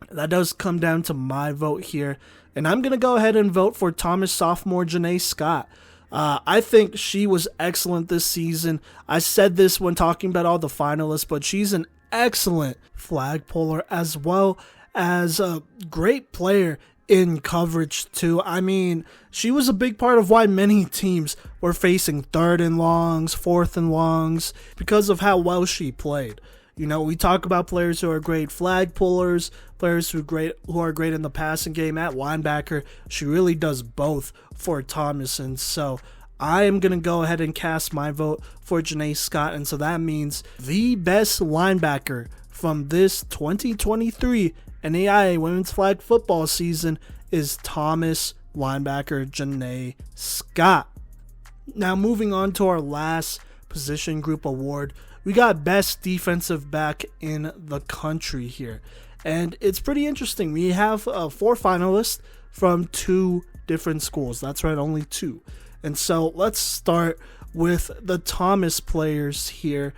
that does come down to my vote here. And I'm going to go ahead and vote for Thomas sophomore Janae Scott. I think she was excellent this season. I said this when talking about all the finalists, but she's an excellent flag puller as well as a great player in coverage too. I mean, she was a big part of why many teams were facing 3rd and longs, 4th and longs, because of how well she played. You know, we talk about players who are great flag pullers, players who are great in the passing game. At linebacker, she really does both for Thomas. And so I am going to go ahead and cast my vote for Janae Scott. And so that means the best linebacker from this 2023 NAIA women's flag football season is Thomas linebacker Janae Scott. Now moving on to our last position group award, we got best defensive back in the country here. And it's pretty interesting. We have 4 finalists from 2 different schools. That's right, only 2. And so let's start with the Thomas players here.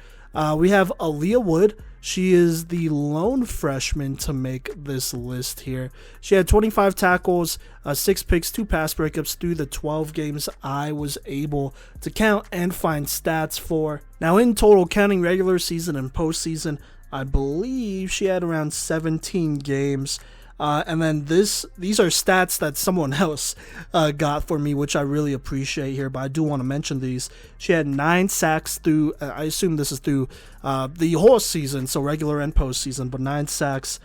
We have Aaliyah Wood. She is the lone freshman to make this list here. She had 25 tackles, 6 picks, 2 pass breakups through the 12 games I was able to count and find stats for. Now in total, counting regular season and postseason, I believe she had around 17 games. And then these are stats that someone else got for me, which I really appreciate here, but I do want to mention these. She had 9 sacks through, I assume this is through the whole season, so regular and postseason, but 9 sacks,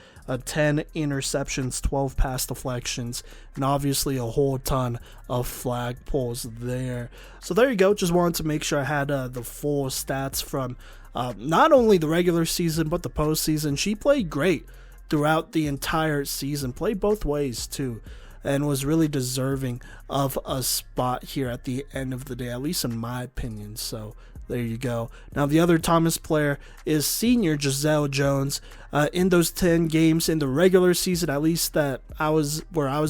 10 interceptions, 12 pass deflections, and obviously a whole ton of flag pulls there. So there you go. Just wanted to make sure I had the full stats from not only the regular season, but the postseason. She played great throughout the entire season, played both ways too, and was really deserving of a spot here at the end of the day, at least in my opinion. So there you go. Now the other Thomas player is senior Giselle Jones. In those 10 games in the regular season, at least that I was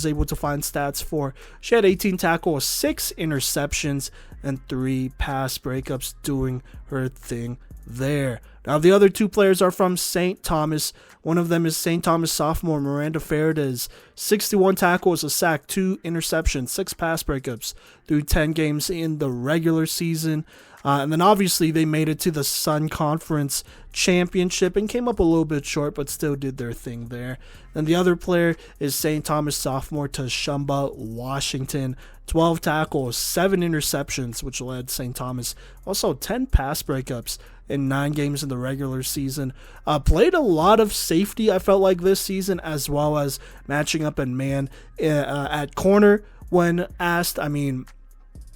able to find stats for, she had 18 tackles, 6 interceptions, and 3 pass breakups, doing her thing there. Now the other 2 players are from St. Thomas. One of them is St. Thomas sophomore Miranda Fairdes, 61 tackles, a sack, 2 interceptions, 6 pass breakups through 10 games in the regular season. And then obviously they made it to the Sun Conference Championship and came up a little bit short, but still did their thing there. And the other player is St. Thomas sophomore Tashumba Washington, 12 tackles, 7 interceptions, which led St. Thomas. Also 10 pass breakups in 9 games in the regular season. Played a lot of safety, I felt like, this season, as well as matching up in man at corner when asked. I mean,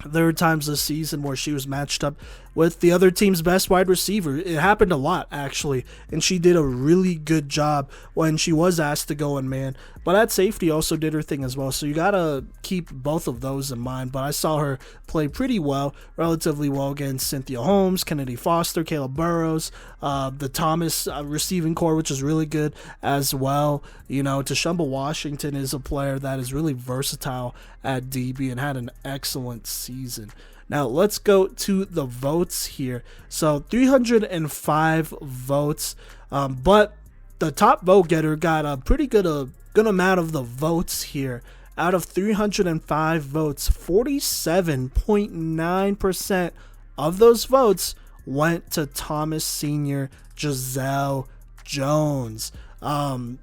There were times this season where she was matched up with the other team's best wide receiver. It happened a lot, actually, and she did a really good job when she was asked to go in man. But at safety also did her thing as well, so you got to keep both of those in mind. But I saw her play pretty well, relatively well against Cynthia Holmes, Kennedy Foster, Caleb Burrows, the Thomas receiving core, which is really good as well. You know, Tashumba Washington is a player that is really versatile at DB and had an excellent season. Now, let's go to the votes here. So, 305 votes, but the top vote getter got a pretty good amount of the votes here. Out of 305 votes, 47.9% of those votes went to Thomas Sr. Giselle Jones.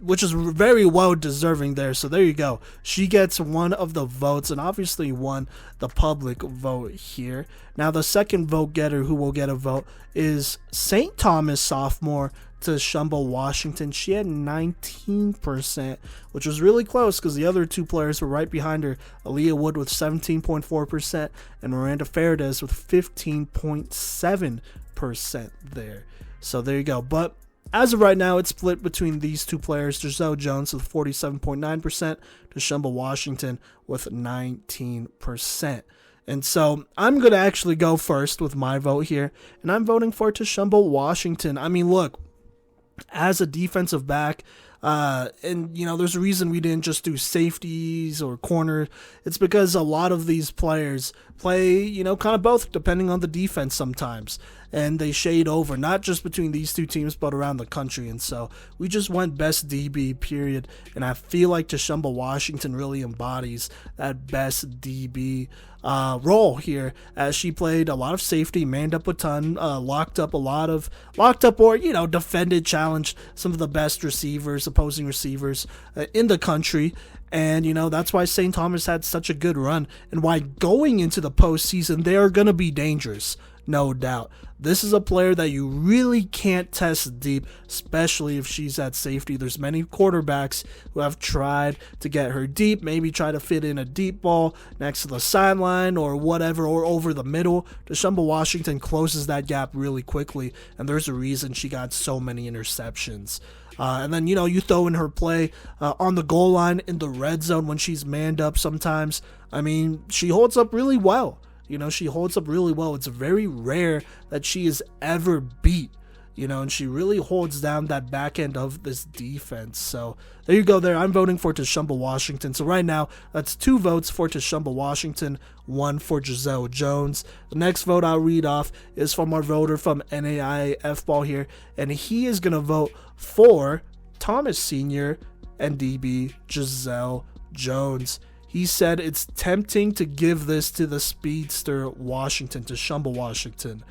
Which is very well deserving there. So there you go. She gets one of the votes and obviously won the public vote here. Now the second vote getter who will get a vote is St. Thomas sophomore Tashumba Washington. She had 19%, which was really close because the other two players were right behind her. Aaliyah Wood with 17.4% and Miranda Faridez with 15.7% there. So there you go. But as of right now, it's split between these two players, Giselle Jones with 47.9%, Tashumba Washington with 19%. And so I'm going to actually go first with my vote here, and I'm voting for Tashumba Washington. I mean, look, as a defensive back, and, you know, there's a reason we didn't just do safeties or corner. It's because a lot of these players play, you know, kind of both, depending on the defense sometimes. And they shade over, not just between these two teams, but around the country. And so we just went best DB, period. And I feel like Tashumba Washington really embodies that best DB role here, as she played a lot of safety, manned up a ton, locked up or, you know, defended, challenged some of the best opposing receivers in the country. And, you know, that's why St. Thomas had such a good run and why going into the postseason, they are going to be dangerous. No doubt. This is a player that you really can't test deep, especially if she's at safety. There's many quarterbacks who have tried to get her deep, maybe try to fit in a deep ball next to the sideline or whatever, or over the middle. Tashumba Washington closes that gap really quickly, and there's a reason she got so many interceptions. And then, you know, you throw in her play on the goal line in the red zone when she's manned up sometimes. I mean, she holds up really well. You know, she holds up really well. It's very rare that she is ever beat, you know, and she really holds down that back end of this defense. So there you go there. I'm voting for Tashumba Washington. So right now, that's 2 votes for Tashumba Washington, 1 for Giselle Jones. The next vote I'll read off is from our voter from NAIAfball here, and he is going to vote for Thomas Sr. and DB Giselle Jones. He said it's tempting to give this to the speedster Washington, Tashumba Washington,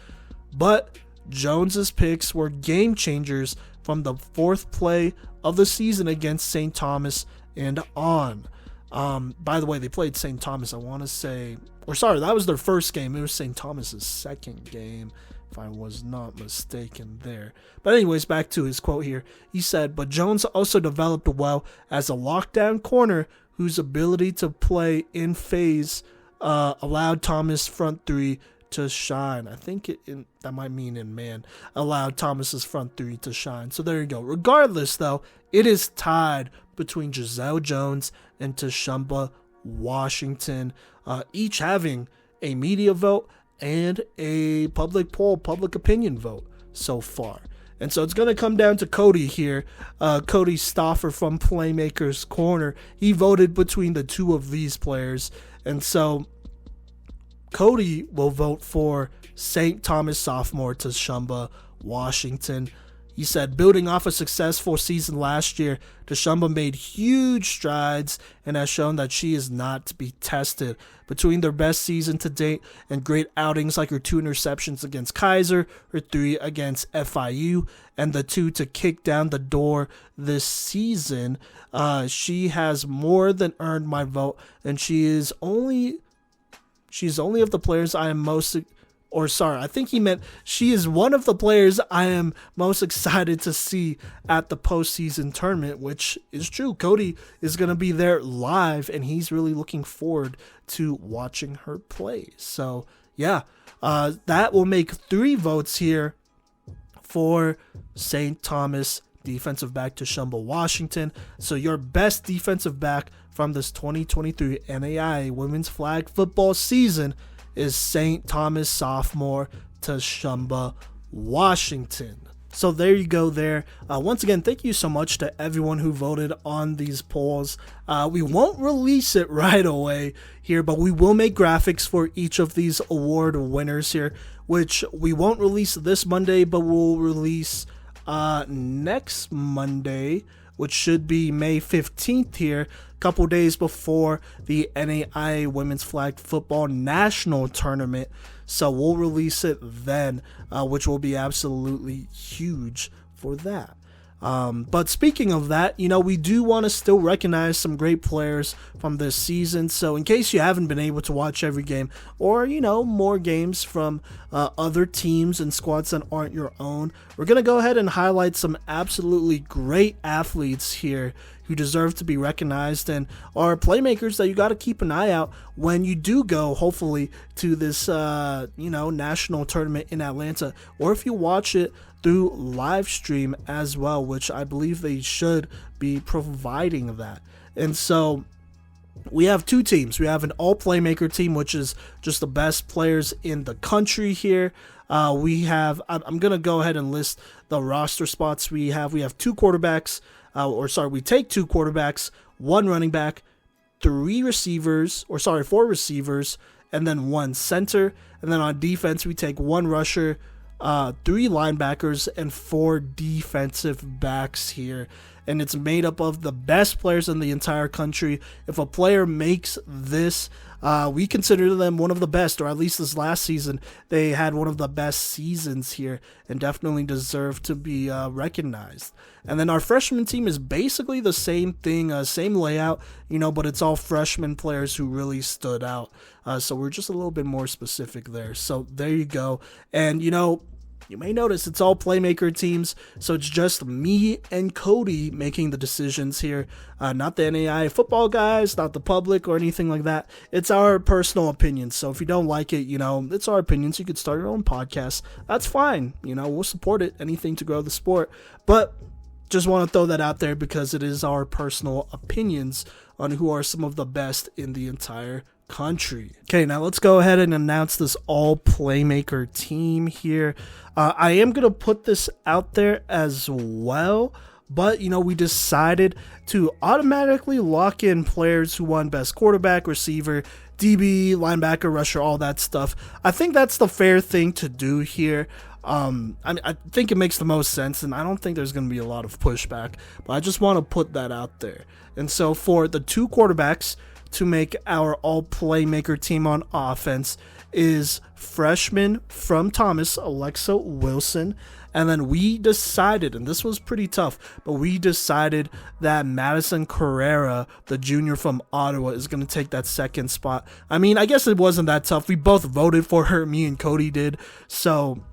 but Jones's picks were game changers from the 4th play of the season against St. Thomas and on. By the way, they played St. Thomas, I want to say, that was their first game. It was St. Thomas's second game, if I was not mistaken there. But anyways, back to his quote here. He said, but Jones also developed well as a lockdown corner whose ability to play in phase allowed Thomas' front 3 to shine. I think that might mean in man. Allowed Thomas's front 3 to shine. So there you go. Regardless, though, it is tied between Giselle Jones and Tashumba Washington, each having a media vote and a public poll, public opinion vote so far. And so it's going to come down to Kodey here. Kodey Stauffer from Playmakers Corner. He voted between the 2 of these players. And so Kodey will vote for St. Thomas sophomore Tashumba Washington. He said, building off a successful season last year, Tashumba made huge strides and has shown that she is not to be tested. Between their best season to date and great outings like her 2 interceptions against Kaiser, her 3 against FIU, and the 2 to kick down the door this season, she has more than earned my vote, and she's only of the players I am most I think he meant she is one of the players I am most excited to see at the postseason tournament, which is true. Kodey is going to be there live, and he's really looking forward to watching her play. So, yeah, that will make 3 votes here for St. Thomas defensive back Tashumba Washington. So your best defensive back from this 2023 NAIA women's flag football season is St. Thomas sophomore Tashumba Washington. So there you go there. Once again, thank you so much to everyone who voted on these polls. We won't release it right away here, but we will make graphics for each of these award winners here, which we won't release this Monday, but we'll release next Monday, which should be May 15th here, a couple days before the NAIA Women's Flag Football National Tournament. So we'll release it then, which will be absolutely huge for that. But speaking of that, we do want to still recognize some great players from this season. So in case you haven't been able to watch every game, or, more games from other teams and squads that aren't your own, we're going to go ahead and highlight some absolutely great athletes here who deserve to be recognized and are playmakers that you got to keep an eye out when you do go, hopefully, to this, national tournament in Atlanta, or if you watch it through live stream as well, which I believe they should be providing that. And so we have 2 teams. We have an All Playmaker Team, which is just the best players in the country here. I'm going to go ahead and list the roster spots we have. We have 2 quarterbacks, we take 2 quarterbacks, 1 running back, 4 receivers, and then 1 center. And then on defense, we take 1 rusher, 3 linebackers, and 4 defensive backs here. And it's made up of the best players in the entire country. If a player makes this, we consider them one of the best, or at least this last season, they had one of the best seasons here and definitely deserve to be recognized. And then our freshman team is basically the same thing, same layout, but it's all freshman players who really stood out. So we're just a little bit more specific there. So there you go. And, you may notice it's all playmaker teams, so it's just me and Kodey making the decisions here, not the NAIA football guys, not the public or anything like that. It's our personal opinions, so if you don't like it, it's our opinions. You could start your own podcast. That's fine. We'll support it, anything to grow the sport, but just want to throw that out there because it is our personal opinions on who are some of the best in the entire country. Okay, now let's go ahead and announce this All Playmaker Team here. I am going to put this out there as well, but, we decided to automatically lock in players who won best quarterback, receiver, DB, linebacker, rusher, all that stuff. I think that's the fair thing to do here. I think it makes the most sense, and I don't think there's going to be a lot of pushback, but I just want to put that out there. And so for the 2 quarterbacks to make our All Playmaker Team on offense is freshman from Thomas, Alexa Wilson. And then we decided, and this was pretty tough, but we decided that Madison Carrera, the junior from Ottawa, is going to take that 2nd spot. I mean, I guess it wasn't that tough. We both voted for her, me and Kodey did. So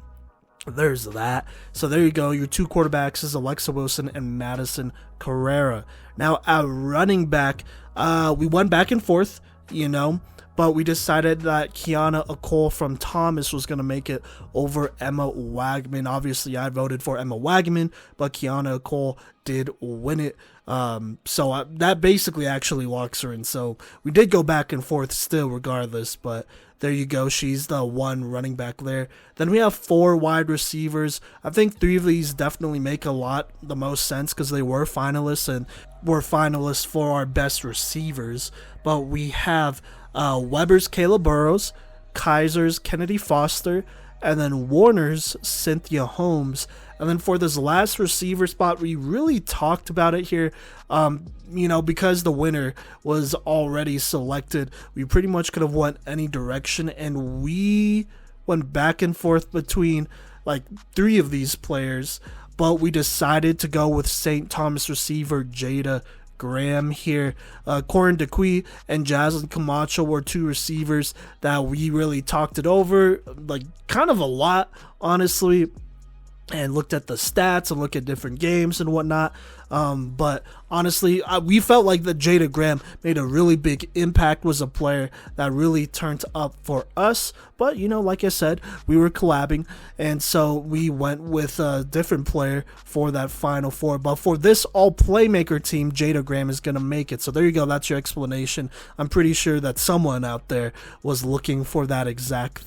there's that. So there you go. Your 2 quarterbacks is Alexa Wilson and Madison Carrera. Now, at running back, we went back and forth, but we decided that Kiana Akol from Thomas was going to make it over Emma Wagman. Obviously, I voted for Emma Wagman, but Kiana Akol did win it. So that basically actually locks her in. So we did go back and forth still regardless, but there you go. She's the 1 running back there. Then we have 4 wide receivers. I think 3 of these definitely make the most sense because they were finalists and were finalists for our best receivers. But we have Weber's Kayla Burrows, Kaiser's Kennedy Foster, and then Warner's Cynthia Holmes. And then for this last receiver spot, we really talked about it here. Because the winner was already selected, we pretty much could have went any direction, and we went back and forth between 3 of these players, but we decided to go with St. Thomas receiver Jada Graham here. Corin DeQuee and Jaslyn Camacho were two receivers that we really talked it over, like kind of a lot, honestly, and looked at the stats and looked at different games and whatnot. But honestly, we felt like that Jada Graham made a really big impact, was a player that really turned up for us. But, like I said, we were collabing, and so we went with a different player for that Final Four. But for this All Playmaker team, Jada Graham is going to make it. So there you go. That's your explanation. I'm pretty sure that someone out there was looking for that exact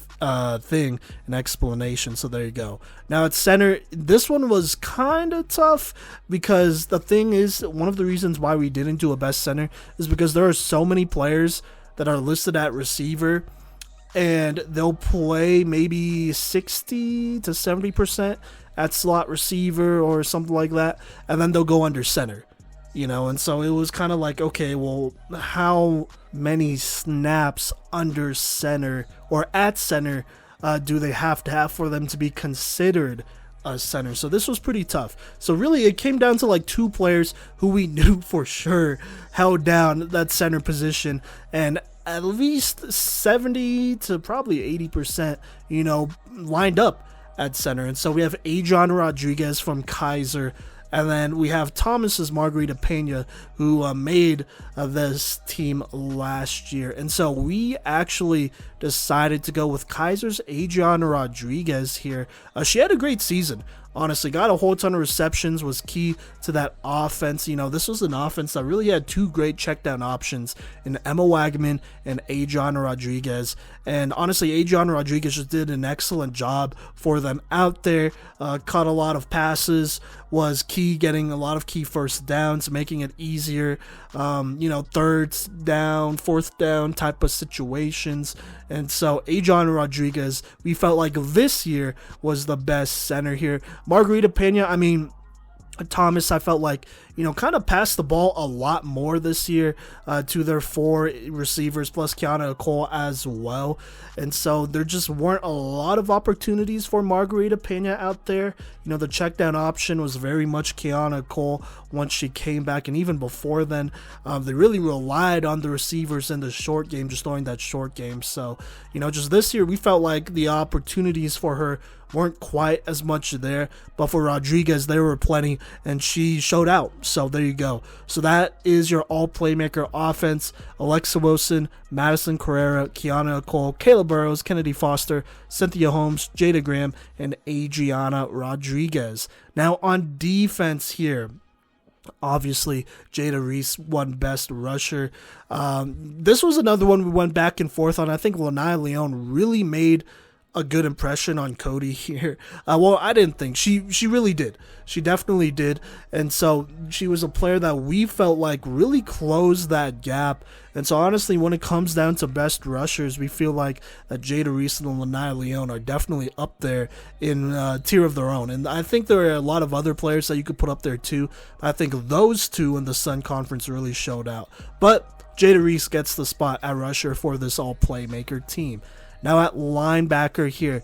thing, an explanation. So there you go. Now at center, this one was kind of tough, because the thing is, one of the reasons why we didn't do a best center is because there are so many players that are listed at receiver, and they'll play maybe 60 to 70% at slot receiver or something like that, and then they'll go under center. And so it was kind of like, okay, well, how many snaps under center or at center do they have to have for them to be considered a center? So this was pretty tough. So really, it came down to like two players who we knew for sure held down that center position, and at least 70 to probably 80%, lined up at center. And so we have Adrian Rodriguez from Kaiser, and then we have Thomas's Margarita Pena, who made this team last year. And so we actually decided to go with Kaiser's Adriana Rodriguez here. She had a great season. Honestly, got a whole ton of receptions, was key to that offense. This was an offense that really had two great check down options in Emma Wagman and Adriana Rodriguez. And honestly, Adriana Rodriguez just did an excellent job for them out there. Caught a lot of passes, was key, getting a lot of key first downs, making it easier, third down, fourth down type of situations. And so Adriana Rodriguez, we felt like this year was the best center here. Margarita Pena, Thomas, I felt like, kind of passed the ball a lot more this year to their four receivers, plus Kiana Cole as well. And so there just weren't a lot of opportunities for Margarita Pena out there. The check down option was very much Kiana Cole once she came back. And even before then, they really relied on the receivers in the short game, just throwing that short game. So, just this year, we felt like the opportunities for her weren't quite as much there, but for Rodriguez, there were plenty, and she showed out. So there you go. So that is your all playmaker offense. Alexa Wilson, Madison Carrera, Kiana Cole, Kayla Burrows, Kennedy Foster, Cynthia Holmes, Jada Graham, and Adriana Rodriguez. Now on defense here, obviously, Jada Reese won Best Rusher. This was another one we went back and forth on. I think Lanaya Leone really made a good impression on Kodey here. Well, I didn't think. She really did. She definitely did. And so she was a player that we felt like really closed that gap. And so honestly, when it comes down to best rushers, we feel like that Jada Reese and Lanaya Leone are definitely up there in a tier of their own. And I think there are a lot of other players that you could put up there too. I think those two in the Sun Conference really showed out. But Jada Reese gets the spot at rusher for this all playmaker team. Now at linebacker here,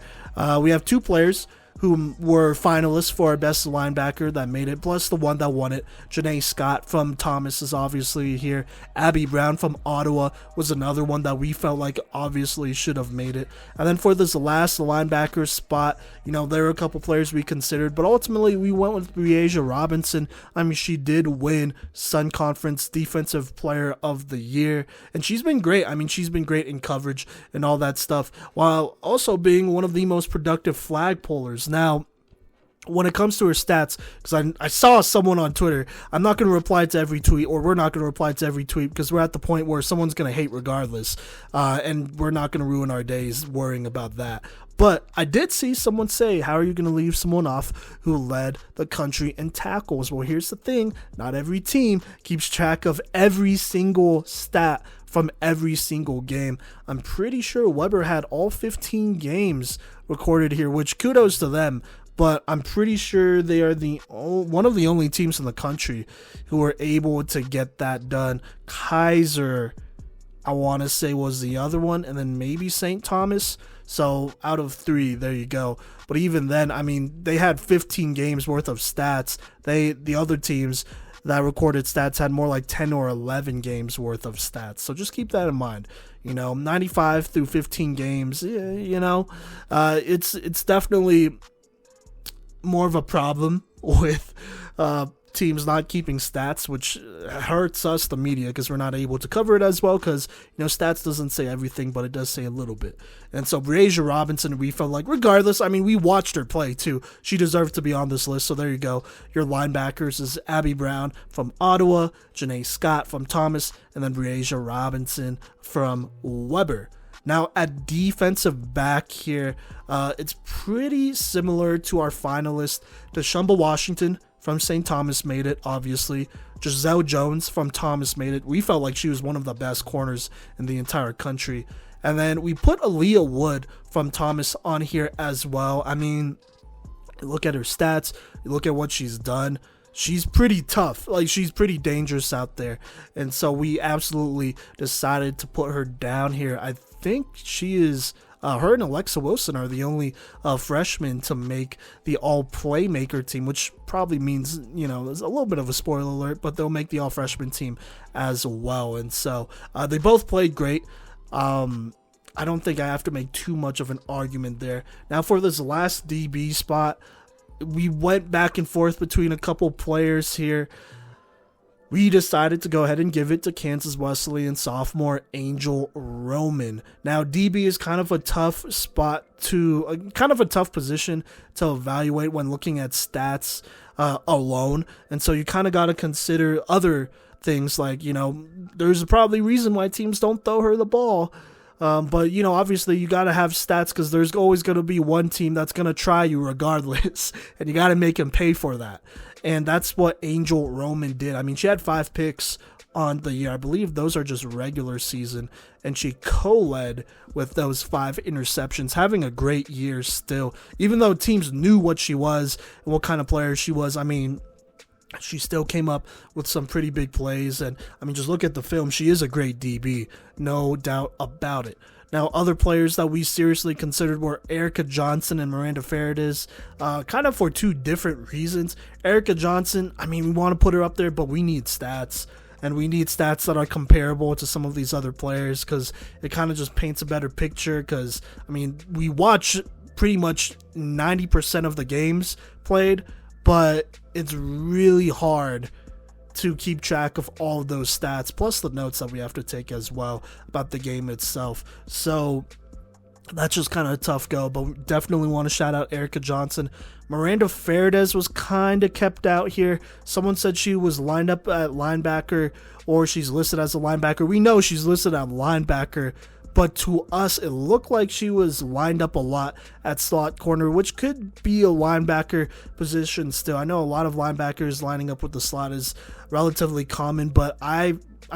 we have two players who were finalists for our best linebacker that made it, plus the one that won it. Janae Scott from Thomas is obviously here. Abby Brown from Ottawa was another one that we felt like obviously should have made it. And then for this last linebacker spot, there were a couple players we considered, but ultimately we went with Breasia Robinson. She did win Sun Conference Defensive Player of the Year, and she's been great. She's been great in coverage and all that stuff, while also being one of the most productive flag pullers. Now, when it comes to her stats, because I saw someone on Twitter, I'm not going to reply to every tweet, or we're not going to reply to every tweet, because we're at the point where someone's going to hate regardless, and we're not going to ruin our days worrying about that. But I did see someone say, how are you going to leave someone off who led the country in tackles? Well, here's the thing. Not every team keeps track of every single stat from every single game. I'm pretty sure Weber had all 15 games recorded here, which kudos to them. But I'm pretty sure they are one of the only teams in the country who were able to get that done. Kaiser, I want to say, was the other one, and then maybe St. Thomas. So out of 3, there you go. But even then, they had 15 games worth of stats. The other teams, that recorded stats had more like 10 or 11 games worth of stats. So just keep that in mind. 95 through 15 games, it's definitely more of a problem with teams not keeping stats, which hurts us, the media, because we're not able to cover it as well, because stats doesn't say everything, but it does say a little bit. And so Breasia Robinson, we felt like, regardless, we watched her play too, she deserved to be on this list. So there you go. Your linebackers is Abby Brown from Ottawa, Janae Scott from Thomas, and then Breasia Robinson from Weber. Now, at defensive back here, it's pretty similar to our finalist. Deshumba Washington from St. Thomas made it, obviously. Giselle Jones from Thomas made it. We felt like she was one of the best corners in the entire country. And then we put Aaliyah Wood from Thomas on here as well. Look at her stats. You look at what she's done. She's pretty tough. She's pretty dangerous out there. And so we absolutely decided to put her down here. I think she is... her and Alexa Wilson are the only freshmen to make the All Playmaker Team, which probably means, there's a little bit of a spoiler alert, but they'll make the All Freshman Team as well. And so they both played great. I don't think I have to make too much of an argument there. Now, for this last DB spot, we went back and forth between a couple players here. We decided to go ahead and give it to Kansas Wesleyan sophomore Angel Roman. Now, DB is kind of a tough position to evaluate when looking at stats alone. And so you kind of got to consider other things like, there's probably a reason why teams don't throw her the ball. But, obviously you got to have stats because there's always going to be one team that's going to try you regardless. And you got to make them pay for that. And that's what Angel Roman did. She had 5 picks on the year. I believe those are just regular season. And she co-led with those 5 interceptions, having a great year still. Even though teams knew what she was and what kind of player she was, she still came up with some pretty big plays. And, just look at the film. She is a great DB. No doubt about it. Now, other players that we seriously considered were Erica Johnson and Miranda Farideh, kind of for 2 different reasons. Erica Johnson, we want to put her up there, but we need stats. And we need stats that are comparable to some of these other players because it kind of just paints a better picture because, we watch pretty much 90% of the games played, but it's really hard to keep track of all of those stats, plus the notes that we have to take as well about the game itself. So that's just kind of a tough go, but we definitely want to shout out Erica Johnson. Miranda Farideh was kind of kept out here. Someone said she was lined up at linebacker, or she's listed as a linebacker. We know she's listed at linebacker, but to us, it looked like she was lined up a lot at slot corner, which could be a linebacker position still. I know a lot of linebackers lining up with the slot is relatively common, but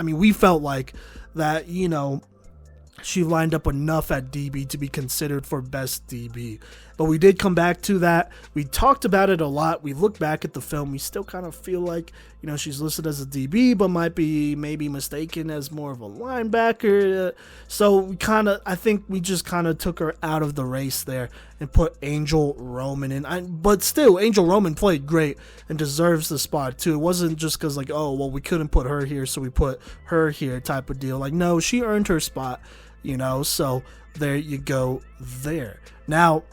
we felt like that, she lined up enough at DB to be considered for best DB. But we did come back to that. We talked about it a lot. We look back at the film. We still kind of feel like, she's listed as a DB, but might be maybe mistaken as more of a linebacker. So I think we just kind of took her out of the race there and put Angel Roman in. But still, Angel Roman played great and deserves the spot too. It wasn't just because we couldn't put her here, so we put her here type of deal. No, she earned her spot. So there you go there. Now,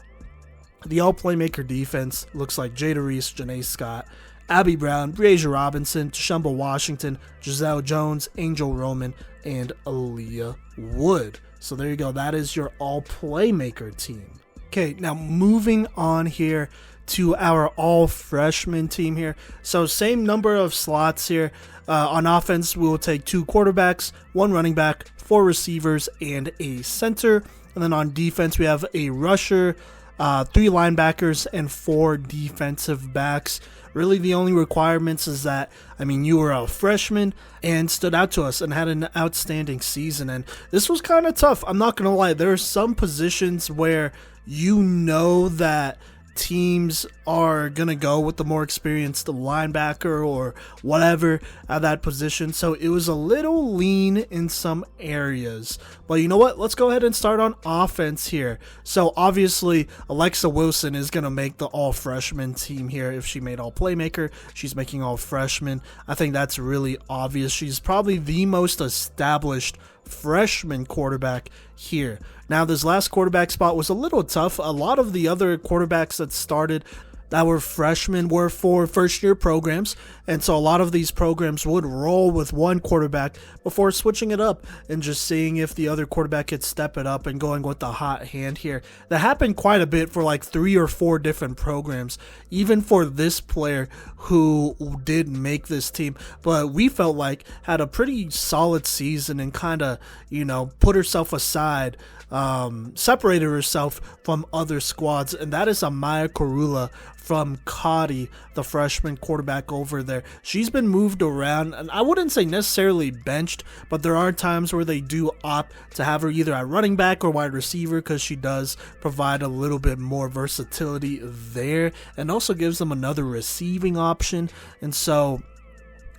the All Playmaker defense looks like Jada Reese, Janae Scott, Abby Brown, Breasia Robinson, Deshumba Washington, Giselle Jones, Angel Roman, and Aaliyah Wood. So there you go. That is your All Playmaker team. Okay, now moving on here to our All Freshman team here. So same number of slots here. On offense, we will take 2 quarterbacks, 1 running back, 4 receivers, and a center. And then on defense, we have a rusher, 3 linebackers, and 4 defensive backs. Really, the only requirements is that, you were a freshman and stood out to us and had an outstanding season. And this was kind of tough. I'm not going to lie. There are some positions where that teams are going to go with the more experienced linebacker or whatever at that position. So it was a little lean in some areas. But you know what? Let's go ahead and start on offense here. So obviously, Alexa Wilson is going to make the all-freshman team here. If she made all-playmaker, she's making all-freshman. I think that's really obvious. She's probably the most established freshman quarterback here. Now, this last quarterback spot was a little tough. A lot of the other quarterbacks that started that were freshmen were for first-year programs, and so a lot of these programs would roll with one quarterback before switching it up and just seeing if the other quarterback could step it up and going with the hot hand here. That happened quite a bit for like 3 or 4 different programs, even for this player who did make this team, but we felt like had a pretty solid season and kind of, put herself aside, separated herself from other squads, and that is Amaya Karula from Kodey, the freshman quarterback over there. She's been moved around, and I wouldn't say necessarily benched, but there are times where they do opt to have her either at running back or wide receiver because she does provide a little bit more versatility there and also gives them another receiving option. And so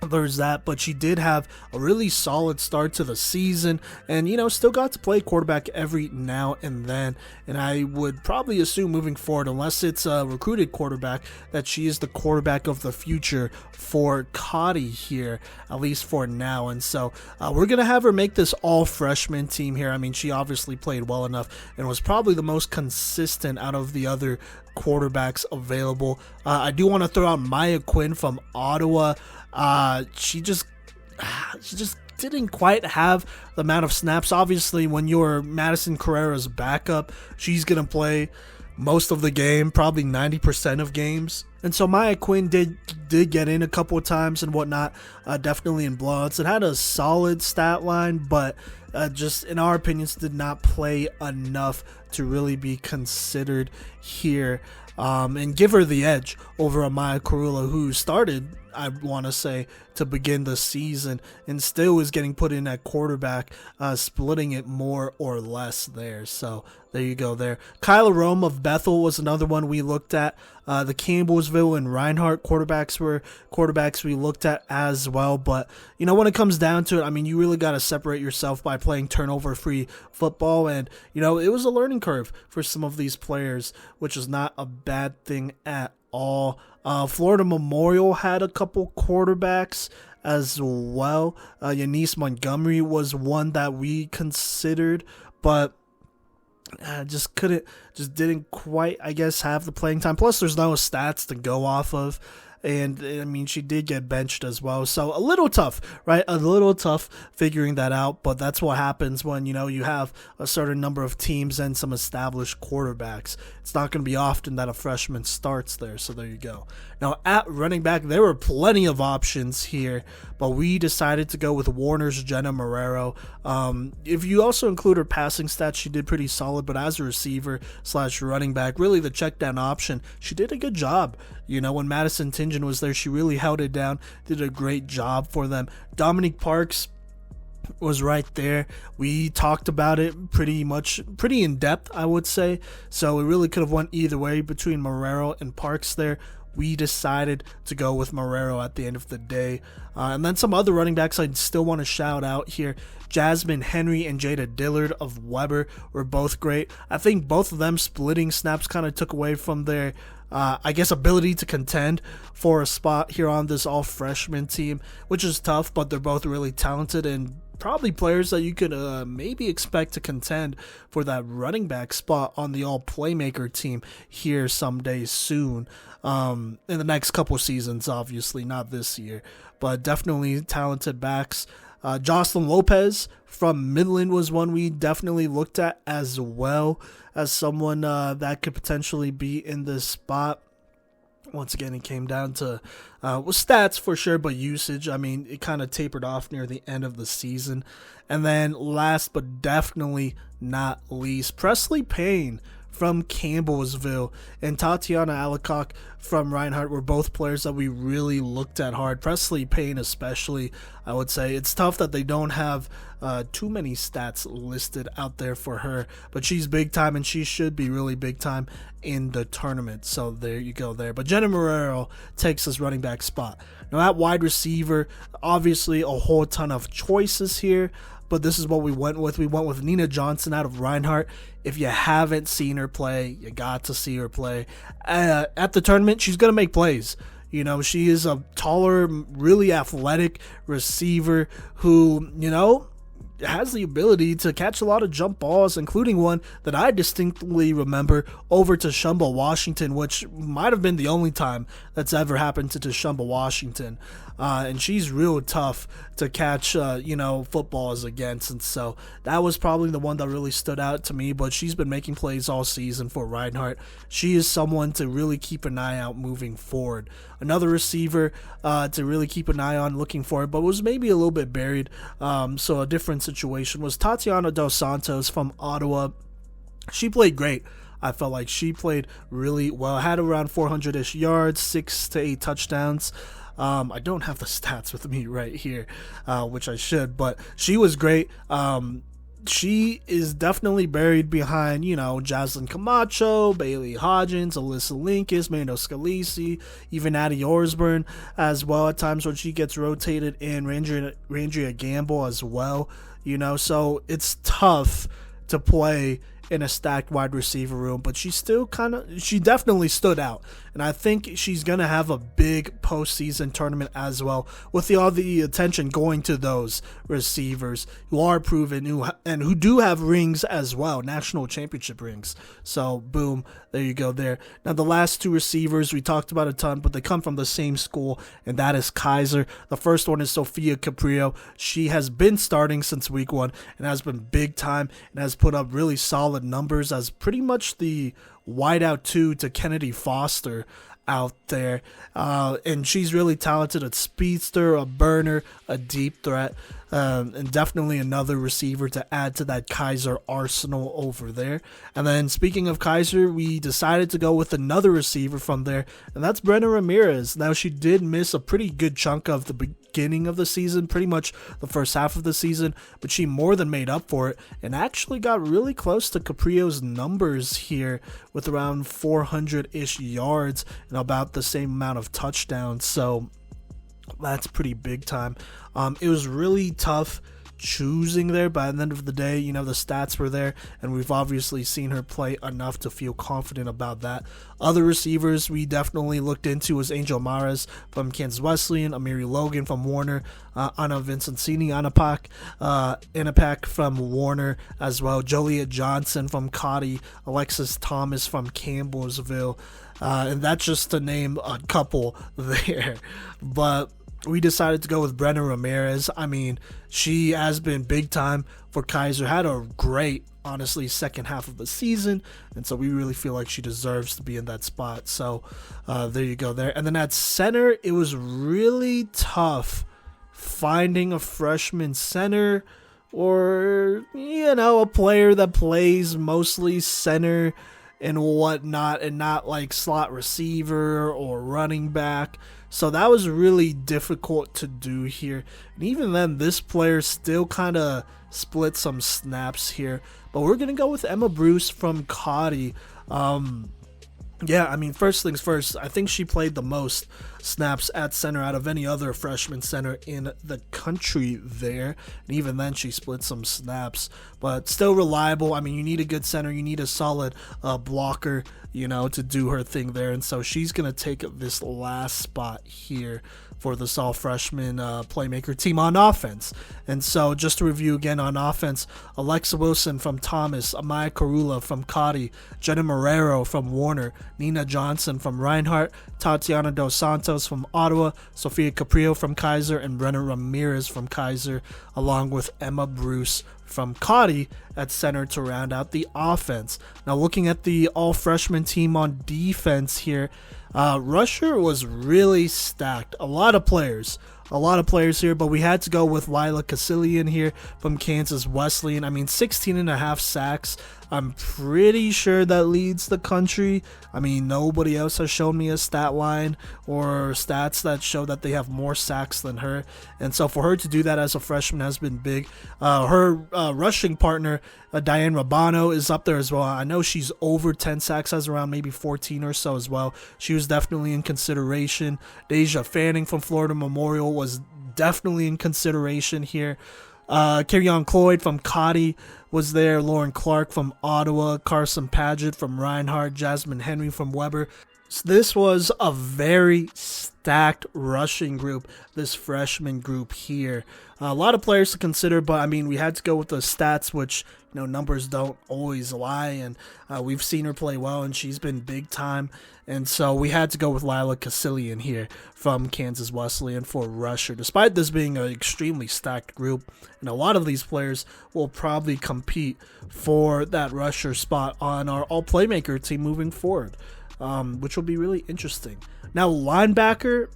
there's that, but she did have a really solid start to the season and, still got to play quarterback every now and then. And I would probably assume moving forward, unless it's a recruited quarterback, that she is the quarterback of the future for Kodey here, at least for now. And so we're going to have her make this all freshman team here. I mean, she obviously played well enough and was probably the most consistent out of the other quarterbacks available. I do want to throw out Maya Quinn from Ottawa. She just didn't quite have the amount of snaps. Obviously, when you're Madison Carrera's backup, she's going to play most of the game, probably 90% of games. And so Maya Quinn did get in a couple of times and whatnot, definitely in blowouts. It had a solid stat line, but just in our opinions did not play enough to really be considered here and give her the edge over Amaya Karula, who started, I want to say, to begin the season and still is getting put in at quarterback, splitting it more or less there. So there you go there. Kyla Rome of Bethel was another one we looked at. The Campbellsville and Reinhardt quarterbacks were quarterbacks we looked at as well. But, when it comes down to it, I mean, you really got to separate yourself by playing turnover-free football. And, it was a learning curve for some of these players, which is not a bad thing at all. Florida Memorial had a couple quarterbacks as well. Yanis Montgomery was one that we considered, but just didn't quite, I guess, have the playing time. Plus, there's no stats to go off of. And, I mean, she did get benched as well. So, a little tough, right? A little tough figuring that out. But that's what happens when, you have a certain number of teams and some established quarterbacks. It's not going to be often that a freshman starts there. So, there you go. Now, at running back, there were plenty of options here. But we decided to go with Warner's Jenna Marrero. If you also include her passing stats, she did pretty solid. But as a receiver / running back, really the check down option, she did a good job. When Madison Tingen was there, she really held it down, did a great job for them. Dominique Parks was right there. We talked about it pretty in depth, I would say. So it really could have went either way between Marrero and Parks there. We decided to go with Marrero at the end of the day. And then some other running backs I still want to shout out here. Jasmine Henry and Jada Dillard of Weber were both great. I think both of them splitting snaps kind of took away from their ability to contend for a spot here on this all-freshman team, which is tough, but they're both really talented and probably players that you could maybe expect to contend for that running back spot on the All Playmaker team here someday soon. In the next couple seasons, obviously, not this year, but definitely talented backs. Jocelyn Lopez from Midland was one we definitely looked at as well as someone that could potentially be in this spot. Once again, it came down to stats for sure, but usage, I mean, it kind of tapered off near the end of the season. And then last but definitely not least, Presley Payne from Campbellsville and Tatiana Alacock from Reinhardt were both players that we really looked at hard. Presley Payne especially, I would say. It's tough that they don't have too many stats listed out there for her, but she's big time and she should be really big time in the tournament. So there you go there. But Jenna Marrero takes this running back spot. Now at wide receiver, obviously a whole ton of choices here, but this is what we went with. We went with Nina Johnson out of Reinhardt. If you haven't seen her play, you got to see her play. At the tournament, she's going to make plays. You know, she is a taller, really athletic receiver who, you know, has the ability to catch a lot of jump balls, including one that I distinctly remember over to Shumba Washington, which might have been the only time that's ever happened to Shumba Washington. And she's real tough to catch, footballs against. And so that was probably the one that really stood out to me. But she's been making plays all season for Reinhardt. She is someone to really keep an eye out moving forward. Another receiver to really keep an eye on looking forward, but was maybe a little bit buried. So a different situation was Tatiana Dos Santos from Ottawa. She played great. I felt like she played really well. Had around 400-ish yards, 6 to 8 touchdowns. I don't have the stats with me right here, which I should, but she was great. She is definitely buried behind, Jaslyn Camacho, Bailey Hodgins, Alyssa Linkus, Mano Scalisi, even Addie Osborne as well at times when she gets rotated in, Randria Gamble as well, so it's tough to play in a stacked wide receiver room, but she definitely stood out. And I think she's going to have a big postseason tournament as well, with all the attention going to those receivers who are proven who do have rings as well, national championship rings. So, boom, there you go there. Now, the last two receivers, we talked about a ton, but they come from the same school, and that is Kaiser. The first one is Sofia Caprio. She has been starting since week 1 and has been big time and has put up really solid numbers as pretty much the wideout 2 to Kennedy Foster out there, and she's really talented at speedster, a burner, a deep threat, and definitely another receiver to add to that Kaiser arsenal over there. And then speaking of Kaiser, we decided to go with another receiver from there, and that's Brenna Ramirez. Now, she did miss a pretty good chunk of the beginning of the season, pretty much the first half of the season, but she more than made up for it and actually got really close to Caprio's numbers here with around 400-ish yards and about the same amount of touchdowns. So that's pretty big time. It was really tough choosing there, but at the end of the day, the stats were there, and we've obviously seen her play enough to feel confident about that. Other receivers we definitely looked into was Angel Mares from Kansas Wesleyan, Amiri Logan from Warner, Anna Vincentini Anapak from Warner as well, Joliet Johnson from Kodey, Alexis Thomas from Campbellsville, and that's just to name a couple there. But we decided to go with Brenna Ramirez. I mean, she has been big time for Kaiser. Had a great, honestly, second half of the season. And so we really feel like she deserves to be in that spot. So there you go there. And then at center, it was really tough finding a freshman center or, a player that plays mostly center and whatnot and not like slot receiver or running back. So that was really difficult to do here. And even then, this player still kind of split some snaps here. But we're going to go with Emma Bruce from Kodey. First things first, I think she played the most snaps at center out of any other freshman center in the country there. And even then, she split some snaps, but still reliable. I mean, you need a good center. You need a solid blocker, to do her thing there. And so she's going to take this last spot here for this all freshman playmaker team on offense. And so just to review again on offense, Alexa Wilson from Thomas, Amaya Karula from Kodey, Jenna Marrero from Warner, Nina Johnson from Reinhardt, Tatiana Dos Santos from Ottawa, Sofia Caprio from Kaiser, and Brenna Ramirez from Kaiser, along with Emma Bruce from Kodey at center to round out the offense. Now looking at the all-freshman team on defense here, Rusher was really stacked. A lot of players here, but we had to go with Lila Casillian here from Kansas Wesleyan. I mean, 16.5 sacks. I'm pretty sure that leads the country. I mean, nobody else has shown me a stat line or stats that show that they have more sacks than her. And so for her to do that as a freshman has been big. Her rushing partner, Diane Rabano, is up there as well. I know she's over 10 sacks, has around maybe 14 or so as well. She was definitely in consideration. Deja Fanning from Florida Memorial was definitely in consideration here. Kerryon Cloyd from Kodey was there. Lauren Clark from Ottawa. Carson Paget from Reinhardt. Jasmine Henry from Weber. So this was a very stacked rushing group, this freshman group here. A lot of players to consider, but I mean, we had to go with the stats, which, numbers don't always lie, and we've seen her play well, and she's been big time. And so we had to go with Lila Casillion here from Kansas Wesleyan for rusher, despite this being an extremely stacked group. And a lot of these players will probably compete for that rusher spot on our All Playmaker team moving forward, which will be really interesting. Now, linebacker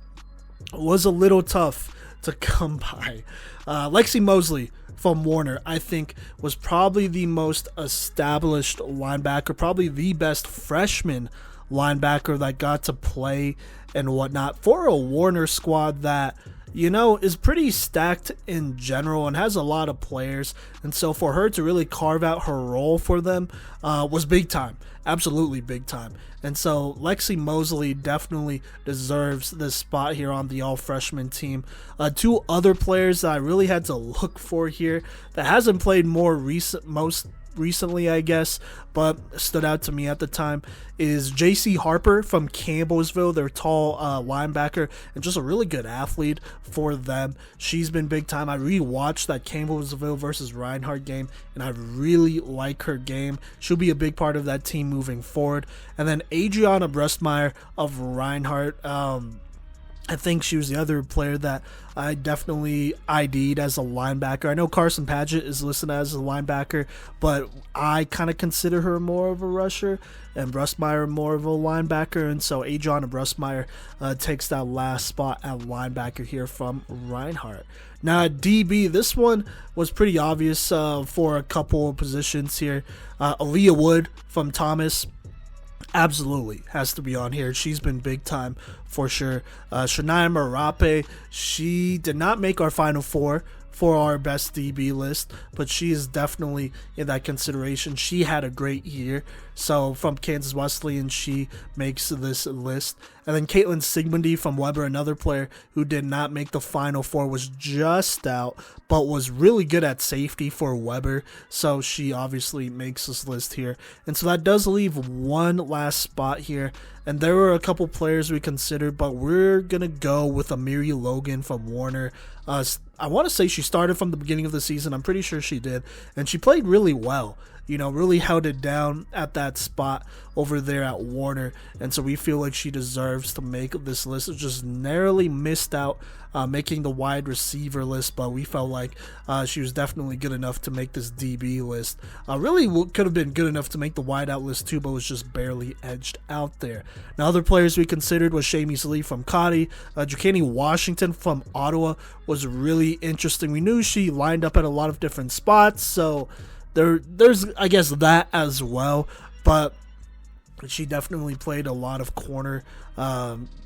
was a little tough to come by. Lexi Mosley from Warner, I think, was probably the most established linebacker, probably the best freshman linebacker that got to play and whatnot for a Warner squad that, is pretty stacked in general and has a lot of players. And so for her to really carve out her role for them was big time. Absolutely big time. And so Lexi Mosley definitely deserves this spot here on the all-freshman team. Two other players that I really had to look for here that hasn't played most recently, I guess, but stood out to me at the time is J.C. Harper from Campbellsville, their tall linebacker, and just a really good athlete for them. She's been big time. I rewatched that Campbellsville versus Reinhardt game, and I really like her game. She'll be a big part of that team moving forward. And then Adriana Brustmeyer of Reinhardt, I think she was the other player that I definitely ID'd as a linebacker. I know Carson Paget is listed as a linebacker, but I kind of consider her more of a rusher and Brustmeyer more of a linebacker. And so Adriana Brustmeyer takes that last spot at linebacker here from Reinhardt. Now at DB, this one was pretty obvious for a couple of positions here. Aaliyah Wood from Thomas absolutely has to be on here. She's been big time for sure. Shania Marape, she did not make our final four for our best DB list, but she is definitely in that consideration. She had a great year. So from Kansas Wesleyan, she makes this list. And then Caitlin Sigmundy from Weber, another player who did not make the final four, was just out, but was really good at safety for Weber. So she obviously makes this list here. And so that does leave one last spot here. And there were a couple players we considered, but we're going to go with Amiri Logan from Warner. I want to say she started from the beginning of the season. I'm pretty sure she did. And she played really well. Really held it down at that spot over there at Warner. And so we feel like she deserves to make this list. It just narrowly missed out making the wide receiver list, but we felt like she was definitely good enough to make this DB list. Really could have been good enough to make the wideout list too, but was just barely edged out there. Now, other players we considered was Shamies Lee from Kodey. Jacani Washington from Ottawa was really interesting. We knew she lined up at a lot of different spots, so there's I guess that as well, but she definitely played a lot of corner,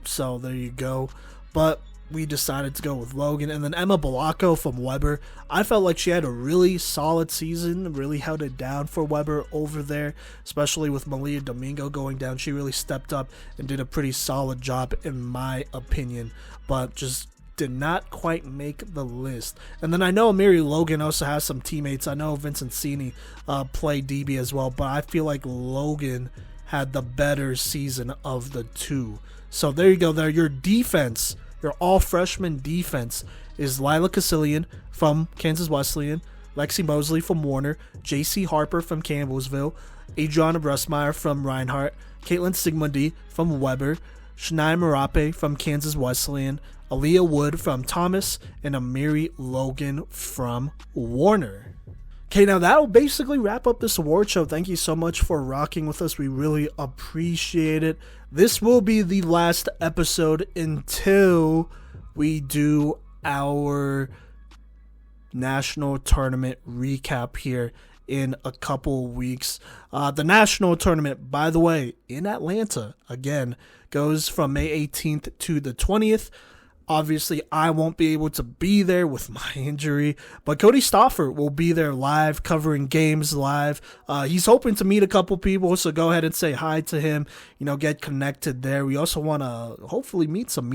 so there you go. But we decided to go with Logan. And then Emma Balaco from Weber, I felt like she had a really solid season, really held it down for Weber over there, especially with Malia Domingo going down. She really stepped up and did a pretty solid job in my opinion, but just did not quite make the list. And then I know Amiri Logan also has some teammates. I know Vincent Cini played DB as well, but I feel like Logan had the better season of the two. So there you go there. Your defense, your all-freshman defense is Lila Casillion from Kansas Wesleyan, Lexi Mosley from Warner, J.C. Harper from Campbellsville, Adriana Brustmeyer from Reinhardt, Caitlin Sigmundy from Weber, Shania Marape from Kansas Wesleyan, Aaliyah Wood from Thomas, and Amiri Logan from Warner. Okay, now that will basically wrap up this award show. Thank you so much for rocking with us. We really appreciate it. This will be the last episode until we do our national tournament recap here in a couple weeks. The national tournament, by the way, in Atlanta, again, goes from May 18th to the 20th. Obviously, I won't be able to be there with my injury, but Kodey Stauffer will be there live, covering games live. He's hoping to meet a couple people, so go ahead and say hi to him, get connected there. We also want to hopefully meet some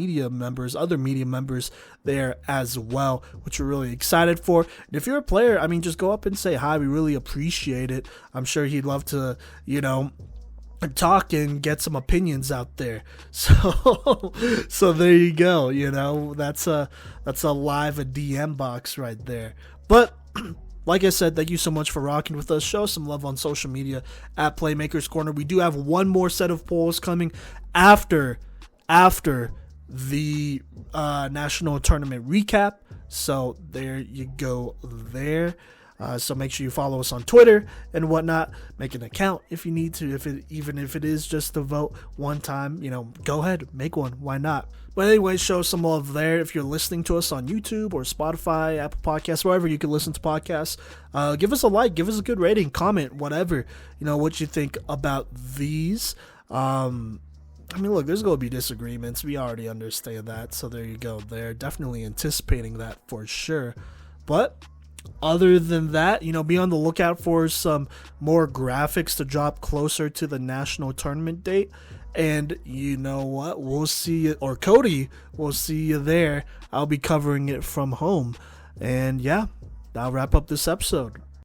other media members there as well, which we're really excited for. And if you're a player, just go up and say hi. We really appreciate it. I'm sure he'd love to, talk and get some opinions out there. So there you go. That's a live a DM box right there. But like I said, thank you so much for rocking with us. Show us some love on social media at Playmakers Corner. We do have one more set of polls coming after the national tournament recap. So there you go there. So make sure you follow us on Twitter and whatnot. Make an account if you need to. Even if it is just to vote one time, go ahead, make one. Why not? But anyway, show some love there. If you're listening to us on YouTube or Spotify, Apple Podcasts, wherever you can listen to podcasts, give us a like, give us a good rating, comment, whatever. What you think about these. Look, there's going to be disagreements. We already understand that. So there you go there. Definitely anticipating that for sure. But other than that, be on the lookout for some more graphics to drop closer to the national tournament date. And you know what? We'll see you, or Kodey, we'll see you there. I'll be covering it from home. And yeah, that'll wrap up this episode.